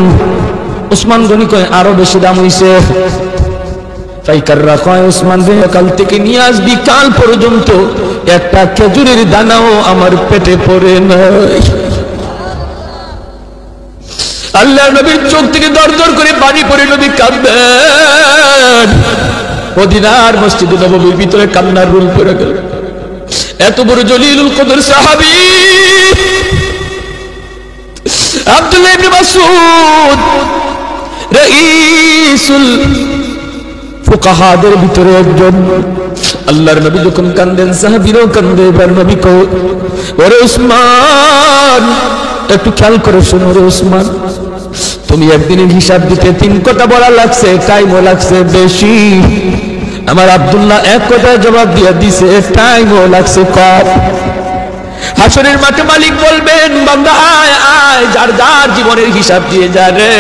উসমান গনি কয়, আরো বেশি দাম হইছে। পাইকাররা কয়, উসমান রে, কাল থেকে নিয়ে আসবি, কাল পর্যন্ত একটা খেজুরের দানাও আমার পেটে পড়ে নাই। আল্লাহর নবীর চোখ থেকে দরদর করে পানি পড়ে নবী কাঁদবেন। মদিনার মসজিদে নববীর ভিতরে কান্নার রুল পড়ে গেল। এত বড় জলিলুল কদর সাহাবী আব্দুল্লাহ ইবনে মাসউদ, রাইসুল ফুকাহাদের ভিতরে একজন। আল্লাহর নবী যখন কান্দেন, সাহাবীরাও কান্দে। এবার নবী কয়, ওরে উসমান, একটু খেয়াল করে শোনো রে উসমান, তুমি একদিনের হিসাব দিতে 3 কথা বলা লাগছে, টাইমও লাগছে বেশি। আমার আব্দুল্লাহ 1 কথায় জবাব দিয়ে দিছে, টাইমও লাগছে কম। হাসরের মাঠে মালিক বলবেন, বান্দা আয় আয়, যার যার জীবনের হিসাব দিয়ে যা রে।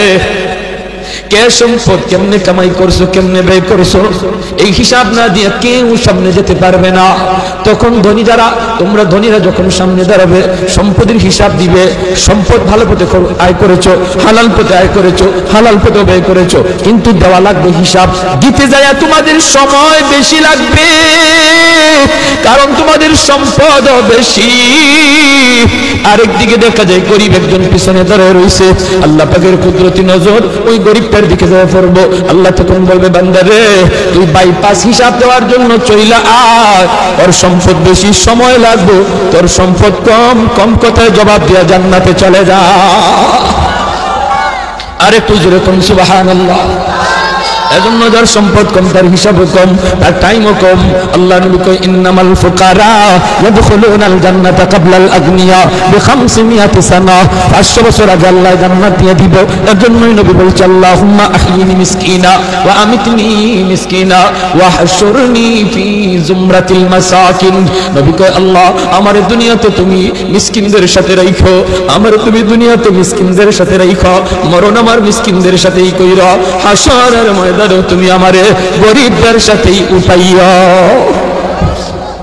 কে সম্পদ কেমনে কামাই করছো, কেমনে ব্যয় করছো, এই হিসাব না দিয়ে কেউ সামনে যেতে পারবে না। তখন ধনী যারা, তোমরা ধনীরা যখন সামনে দাঁড়াবে, সম্পদের হিসাব দিবে। সম্পদ ভালো পথে আয় করেছো, হালাল পথে আয় করেছো, হালাল পথে ব্যয় করেছো, কিন্তু দেওয়া লাগবে হিসাব। দিতে যায় তোমাদের সময় বেশি লাগবে, কারণ তোমাদের সম্পদ বেশি। আরেকদিকে দেখা যায় গরিব একজন পিছনে দাঁড়িয়ে রয়েছে। আল্লাহ পাকের কুদরতি নজর ওই গরিবটার দিকে যায় পড়বো। আল্লাহ তখন বলবে, বান্দা রে, তুই বাইপাস হিসাব দেওয়ার জন্য চইলা আয়, ওর সম্পদ বেশি, সময় লাগবে, তোর সম্পদ কম, কম কথায় জবাব দিয়া জান্নাতে চলে যা। আরেকটু জোরে কোন সুবহানাল্লাহ। এজন্য যার সম্পদ কম, তার হিসাবও কম, তার টাইমও কম। আল্লাহ নবী কয়, ইন্নামাল ফুকারা ইয়াদখুলুনাল জান্নাতা ক্বাবলাল আগনিয়া বি500 সানা। 500 বছর আগে আল্লাহ জান্নাত দিয়ে দিব। এজন্যই নবী বলছে, আল্লাহুম্মা আহইনি মিসকিনা ওয়া আমিতনি মিসকিনা ওয়া হাশুরনি ফি জুমরাতিল মাসাকিন। নবী কয়, আল্লাহ, আমার দুনিয়াতে তুমি মিসকিনদের সাথে রাখো, আমার তুমি দুনিয়াতে মিসকিনদের সাথে রাখো, মরণ আমার মিসকিনদের সাথেই কইরা, হাসরের ময়দানে বাজারে তুমি আমারে গরিবদের সাথেই উঠাইয়া।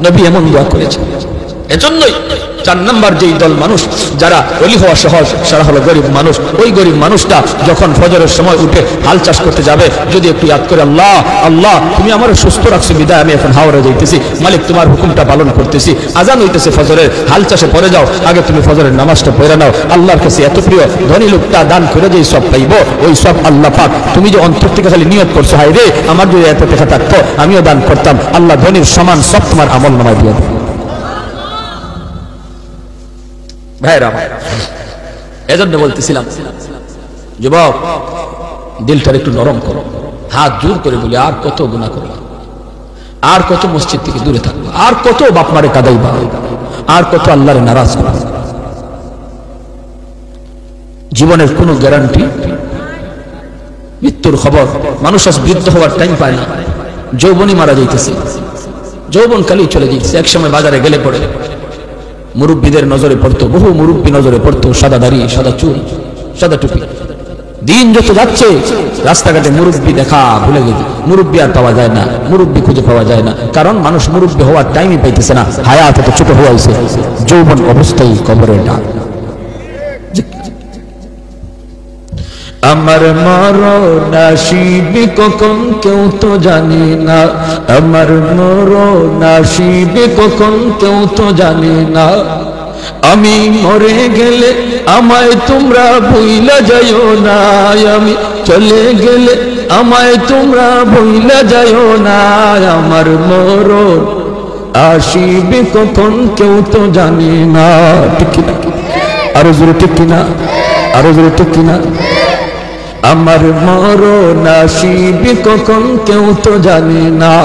নবী এমন দোয়া করেছে। এজন্যই 4 নম্বর যেই দল মানুষ যারা ওলি হওয়া সহজ, সারা হলো গরিব মানুষ। ওই গরিব মানুষটা যখন ফজরের সময় উঠে হাল চাষ করতে যাবে, যদি একটু ইয়াদ করে আল্লাহ আল্লাহ তুমি আমার সুস্থ রাখছো বিদায় আমি এখন হাওড়ে যাইতেছি, মালিক তোমার হুকুমটা পালন করতেছি, আজান হইতেছে ফজরের, হাল চাষে পড়ে যাও, আগে তুমি ফজরের নামাজটা পড়ে নাও। আল্লাহর কাছে এত প্রিয়, ধনী লোকটা দান করে যেই সব পাইব ওই সব আল্লাহ পাক তুমি যে অন্তর থেকে খালি নিয়ত করছো, হায় রে আমার যদি এত টাকা থাকতো আমিও দান করতাম, আল্লাহ ধনীর সমান সব তোমার আমল নামায় দিয়ে দেবে। ভাইরা এজন্য বলতেছিলাম যুবক দিলটার একটু নরম করো, হাত জোর করে বলি আর কত গুনাহ করো, আর কত মসজিদ থেকে দূরে থাকবো, আর কত বাপ মারে কাদাইবা, আর কত আল্লাহরে নারাজ করবা। জীবনের কোনো গ্যারান্টি, মৃত্যুর খবর, মানুষ আজ বৃদ্ধ হওয়ার টাইম পায় না, যৌবনই মারা যাইতেছে, যৌবন কালেই চলে যাইতেছে। একসময় বাজারে গেলে পড়ে মুরব্বীদের নজরে পড়তো, বহু মুরব্বী নজরে পড়তো, সাদা দাড়ি, সাদা চুল, সাদা টুপি। দিন যত যাচ্ছে রাস্তাঘাটে মুরব্বী দেখা ভুলে গেছে, মুরব্বী আর পাওয়া যায় না, মুরব্বী খুঁজে পাওয়া যায় না, কারণ মানুষ মুরব্বী হওয়ার টাইমই পাইতেছে না, হায়াত এত ছোট হয়ে আছে, যৌবন অবস্থায় কবরের ডাক। আমার মরণ আসিবে কখন কেউ তো জানে না, আমার মরণ আসিবে কখন কেউ তো জানে না, আমি মরে গেলে আমায় তোমরা ভুইলা যাইও না, আমি চলে গেলে আমায় তোমরা ভুইলা যাইও না, আমার মরণ আসিবে কখন কেউ তো জানে না। ঠিক কিনা? আরো জোরে ঠিক কিনা? আরো জোরে ঠিক কিনা? আমার মরণ আসিবে কখন কেউ তো জানে না,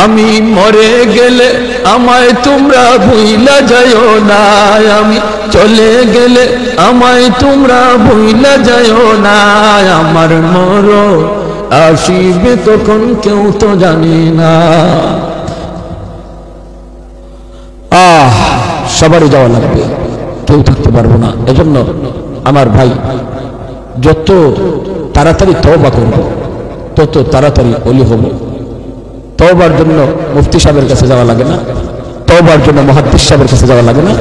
আমি মরে গেলে আমায় তোমরা ভুইলা যাইও না, আমি চলে গেলে আমায় তোমরা ভুইলা যাইও না, আমার মরণ আসিবে কখন কেউ তো জানে না। সবারই যাওয়া লাগবে, কেউ থাকতে পারবো না। এজন্য আমার ভাই যত তাড়াতাড়ি তওবা করব তত তাড়াতাড়ি ওলি হব। তওবার জন্য মুফতি সাহেবের কাছে যাওয়া লাগে না, তওবার জন্য মুহাদ্দিস সাহেবের কাছে যাওয়া লাগে না,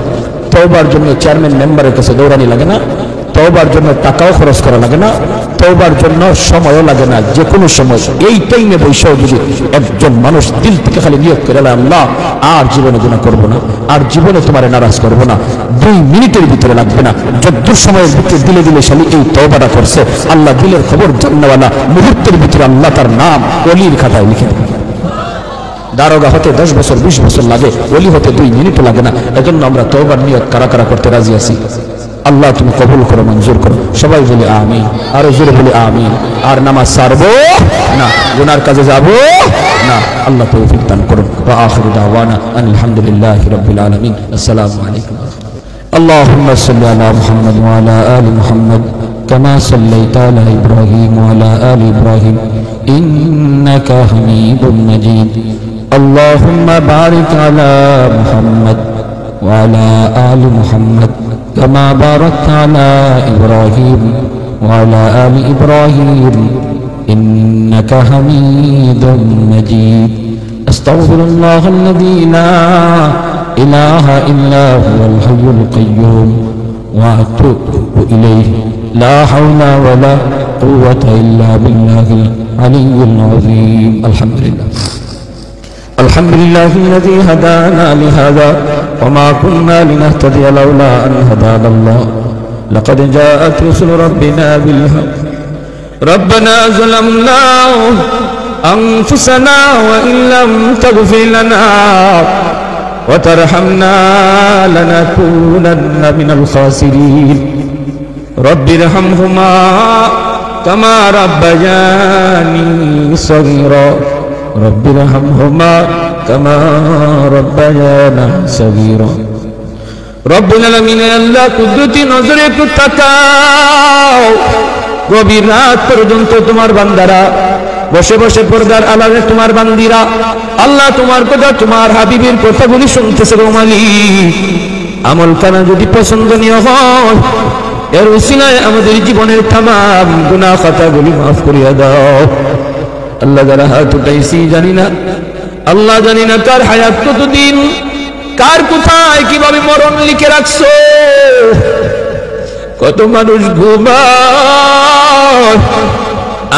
তওবার জন্য চেয়ারম্যান মেম্বারের কাছে দৌড়ানি লাগে না, তওবার জন্য টাকাও খরচ করা লাগে না, তওবার জন্য সময়ও লাগে না। যে কোনো সময় এই টাইমে বৈশাও যদি একজন মানুষ দিল থেকে খালি নিয়ত করে আল্লাহ আর জীবনে গুনাহ করব না, আর জীবনে তোমারে নারাজ করব না, 2 মিনিটের ভিতরে লাগবে না, যতদূর সময়ের ভিতরে দিলে দিলে শালি এই তওবাটা করছে, আল্লাহ দিলের খবর জাননেওয়ালা, মুহূর্তের ভিতরে আল্লাহ তার নাম ওলির খাতায় লিখে দেবে। দারোগা হতে 10 বছর 20 বছর লাগে, ওলি হতে 2 মিনিটও লাগে না। এজন্য আমরা তওবার নিয়ত কারা কারা করতে রাজি আছি? আল্লাহ তুমি কবুল করো, মঞ্জুর করো। সবাই বলি আমিন, আরো জোরে বলি আমিন। আর নামাজ ছাড়বো না, গুনার কাজে যাব না, আল্লাহ তৌফিক দান করুন। ওয়া আখিরু দাওয়ানা আলহামদুলিল্লাহি রাব্বিল আলামিন। আসসালামু আলাইকুম। আল্লাহুম্মা সাল্লি আলা মুহাম্মাদ ওয়া আলা আলি মুহাম্মাদ কামা সাল্লাইতা আলা ইব্রাহিম ওয়া আলা আলি ইব্রাহিম ইন্নাকা হামিদুম মাজিদ। আল্লাহুম্মা বারিক আলা মুহাম্মাদ ওয়া আলা আলি মুহাম্মাদ كما باركت على إبراهيم وعلى آل إبراهيم إنك حميد مجيد. أستغفر الله الذي لا إله إلا هو الحي القيوم وأتوب إليه. لا حول ولا قوة إلا بالله العلي العظيم. الحمد لله. الحمد لله الذي هدانا لهذا وما كنا لنهتدي لولا أن هدانا الله. لقد جاءت رسل ربنا بالحق. ربنا ظلمنا أنفسنا وإن لم تغفر لنا وترحمنا لنكونن من الخاسرين. رب ارحمهما كما ربياني صغيرا. رب ارحمهما كما ربيانا صغيرا. رب العالمين আল্লাহ কুদরতি নজরে একটু তাকাও। গভীর রাত পর্যন্ত তোমার বান্দারা বসে বসে পর্দার আড়ালে তোমার বান্দিরা আল্লাহ তোমার কথা, তোমার হাবিবের কথাগুলি শুনতেছে গো মালিক। আমল কানা যদি পছন্দনীয় হয়, এর উসিলায় আমাদের জীবনের তামাম গুনাহ খাতাগুলি মাফ করিয়া দাও। আল্লাহ যারা হাত উঠাইছি জানি না, আল্লাহ জানি না কার হায়াত কতদিন, কার কোথায় কিভাবে মরণ লিখে রাখছো। কত মানুষ ঘুমায়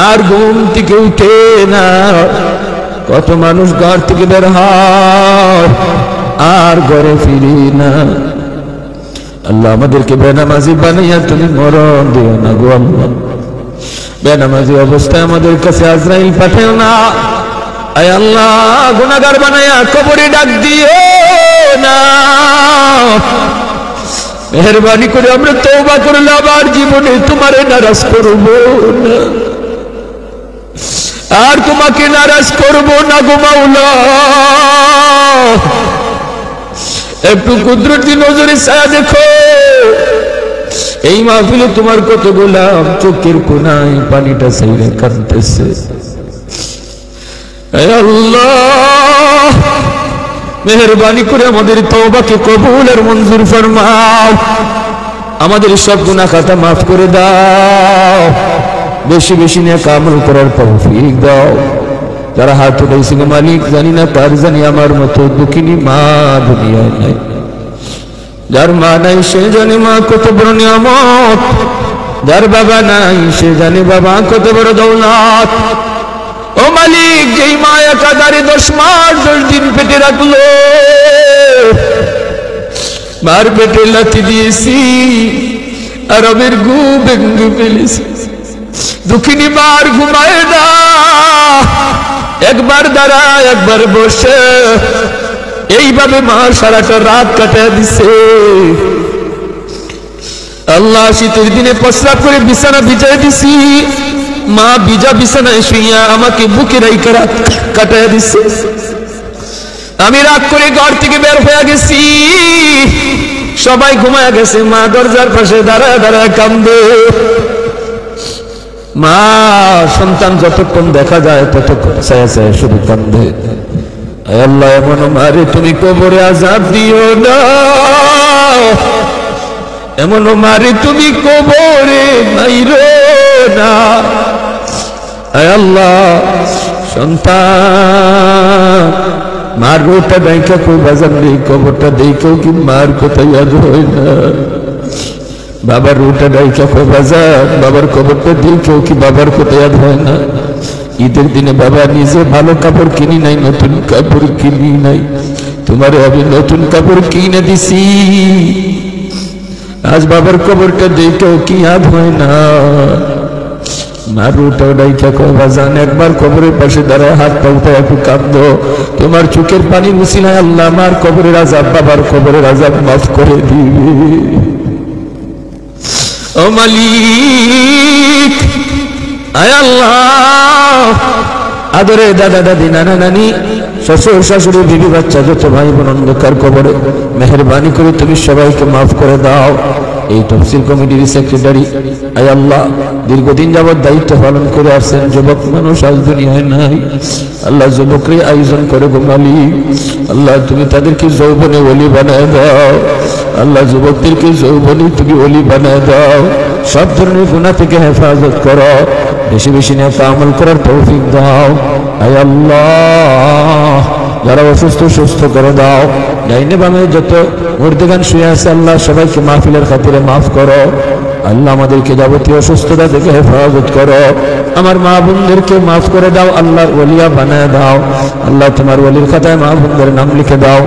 আর ঘুম থেকে উঠে না, কত মানুষ ঘর থেকে বের হয় আর ঘরে ফিরি না। আল্লাহ আমাদেরকে বেনামাজি বানাইয়া তুমি মরণ দিও না গো আল্লাহ। বেনামাজি অবস্থায় আমাদের কাছে আজরাইল পাঠাও না। আয় আল্লাহ গুনাহগার বানাইয়া কবরে ডাক দিও না। মেহেরবানি করে আমরা তওবা করলে আবার জীবনে তোমারে নারাজ করব না, আর তোমাকে নারাজ করব না গো মাওলা। একটু কুদরতি নজরে ছায়া দেখো। এই মাহফিলে তোমার কত গোলাম চোখের কোনায় পানিটা ছাইরে কাঁদতেছে। হে আল্লাহ মেহেরবানি করে আমাদের তওবাকে কবুল আর মঞ্জুর ফরমাও। আমাদের সব গুনাহ খাতা মাফ করে দাও, বেশি বেশি নেক আমল করার তৌফিক দাও। যারা হাত উঠাইছে গো মালিক, জানি না কার জানি আমার মতো দুঃখিনী মা দুনিয়ায় নাই। যার মা নাই সে জানে মা কত বড় নিয়ামত, যার বাবা নাই সে জানে বাবা কত বড় দৌলত। ও মালিক, যেই মা একাধারে 10 মাস 10 দিন পেটে রাখলো, মার পেটে লাথি দিয়েছি আর আমের ঘুম ভেঙে ফেলেছি। দুঃখিনী মার ঘুমায় না, একবার দাঁড়ায় একবার বসে, এইভাবে মা সারাটা রাত কাটিয়ে দিছে। আল্লাহ শীতের দিনে প্রস্রাব করে বিছানা ভিজাই দিছি, মা ভিজা বিছানায় শুইয়া আমাকে বুকে রাইখা রাত কাটিয়ে দিছে। আমি রাগ করে ঘর থেকে বের হয়ে গেছি, সবাই ঘুমায় গেছে, মা দরজার পাশে দাঁড়ায় দাঁড়ায় কান্দে। মা সন্তান যতক্ষণ দেখা যায় ততক্ষণ ছায়া ছায়া শুধু কান্দে। আল্লাহ এমন মারে তুমি কবরে আযাব দিও না, এমন মারে তুমি কবরে মাইরো না। আল্লাহ সন্তান মার রোটা দেখা কই বাজার নেই, কবরটা দেখেও কি মার কোথায় ইয়াদ হয় না। বাবার রোটা ডাইকা কই বাজার, বাবার কবরটা দেখেও কি বাবার কোথায় ইয়াদ হয় না। ঈদের দিনে বাবা নিজে ভালো কাপড় কিনি নাই, নতুন কাপড় কিনি নাই, তোমার আমি নতুন কাপড় কিনে দিছি। আজ বাবার কবরটা দেখেও কি ইয়াদ হয় না। মার রোটা ডাইকা কই বাজান, একবার কবরের পাশে দাঁড়ায় হাত পা উঠে একটু কাঁদো, তোমার চোখের পানি মুছিনায় আল্লাহ আমার কবরের আযাব, বাবার কবরের আযাব মাফ করে দিবে। ও মালিক, আয় আল্লাহ আদরে দাদা দাদি নানা নানি শ্বশুর শাশুড়ি বিবি বাচ্চা যত ভাই বোন অন্ধকার কবরে, মেহেরবানি করে তুমি সবাইকে মাফ করে দাও। এই তফসিল কমিটির সেক্রেটারি আয় আল্লাহ দীর্ঘদিন যাবৎ দায়িত্ব পালন করে আসছেন, যুবক মানুষ আজ দুনিয়ায় নাই। আল্লাহ যুবকরে আয়োজন করে গো মালিক, আল্লাহ তুমি তাদেরকে যৌবনে ওলি বানায় দাও। আল্লাহ যুবকদেরকে যৌবনে তুমি ওলি বানায় দাও। সব ধরনের গুনাহ থেকে হেফাজত করো, বেশি বেশি নেক আমল করার তৌফিক দাও। আয় আল্লাহ যারা অসুস্থ সুস্থ করে দাও, ডাইনে বামে যত মুর্দাগান শুয়ে আছে আল্লাহ সবাইকে মাহফিলের খাতিরে মাফ করো। আল্লাহ আমাদেরকে যাবতীয় অসুস্থতা থেকে হেফাজত করো। আমার মা বোনদেরকে মাফ করে দাও, আল্লাহর ওলিয়া বানায় দাও। আল্লাহ তোমার ওলির খাতায় মা বোনদের নাম লিখে দাও।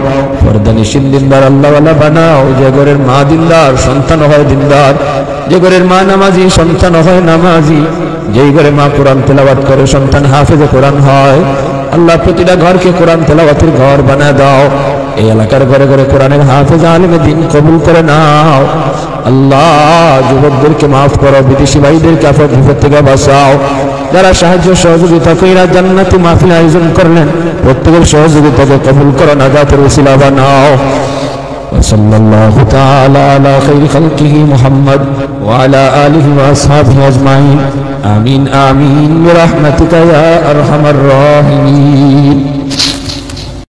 পর্দানিশীন দিনদার আল্লাহওয়ালা বানাও, যে ঘরের মা দিনদার সন্তান হয় দিনদার, যে ঘরের মা নামাজি সন্তান হয় নামাজি, যেই ঘরে মা কোরআন তেলাওয়াত করে সন্তান হাফেজে কোরআন হয়। আল্লাহ প্রতিটা ঘরকে কোরআন তেলাওয়াতের ঘর বানায় দাও। এই এলাকার ঘরে ঘরে কোরআনের হাফেজ আলেমে দিন কবুল করে নাও। আল্লাহ যুবকদেরকে মাফ করো, বিদেশি ভাইদেরকে আফত বিপদ থেকে বাঁচাও। যারা সাহায্য সহযোগিতা কইরা জান্নাতি মাহফিল আয়োজন করলেন, প্রত্যেকের সহযোগিতাকে কবুল করো, নাজাতের ওসিলা বানাও। সাল্লাল্লাহু তাআলা আলা খাইরি খালকিহি মুহাম্মদ ওয়া আলা আলিহি ওয়া আসহাবিহি আজমাইন। আমিন আমিন বিরহমাতিকা ইয়া আরহামার রাহিমিন।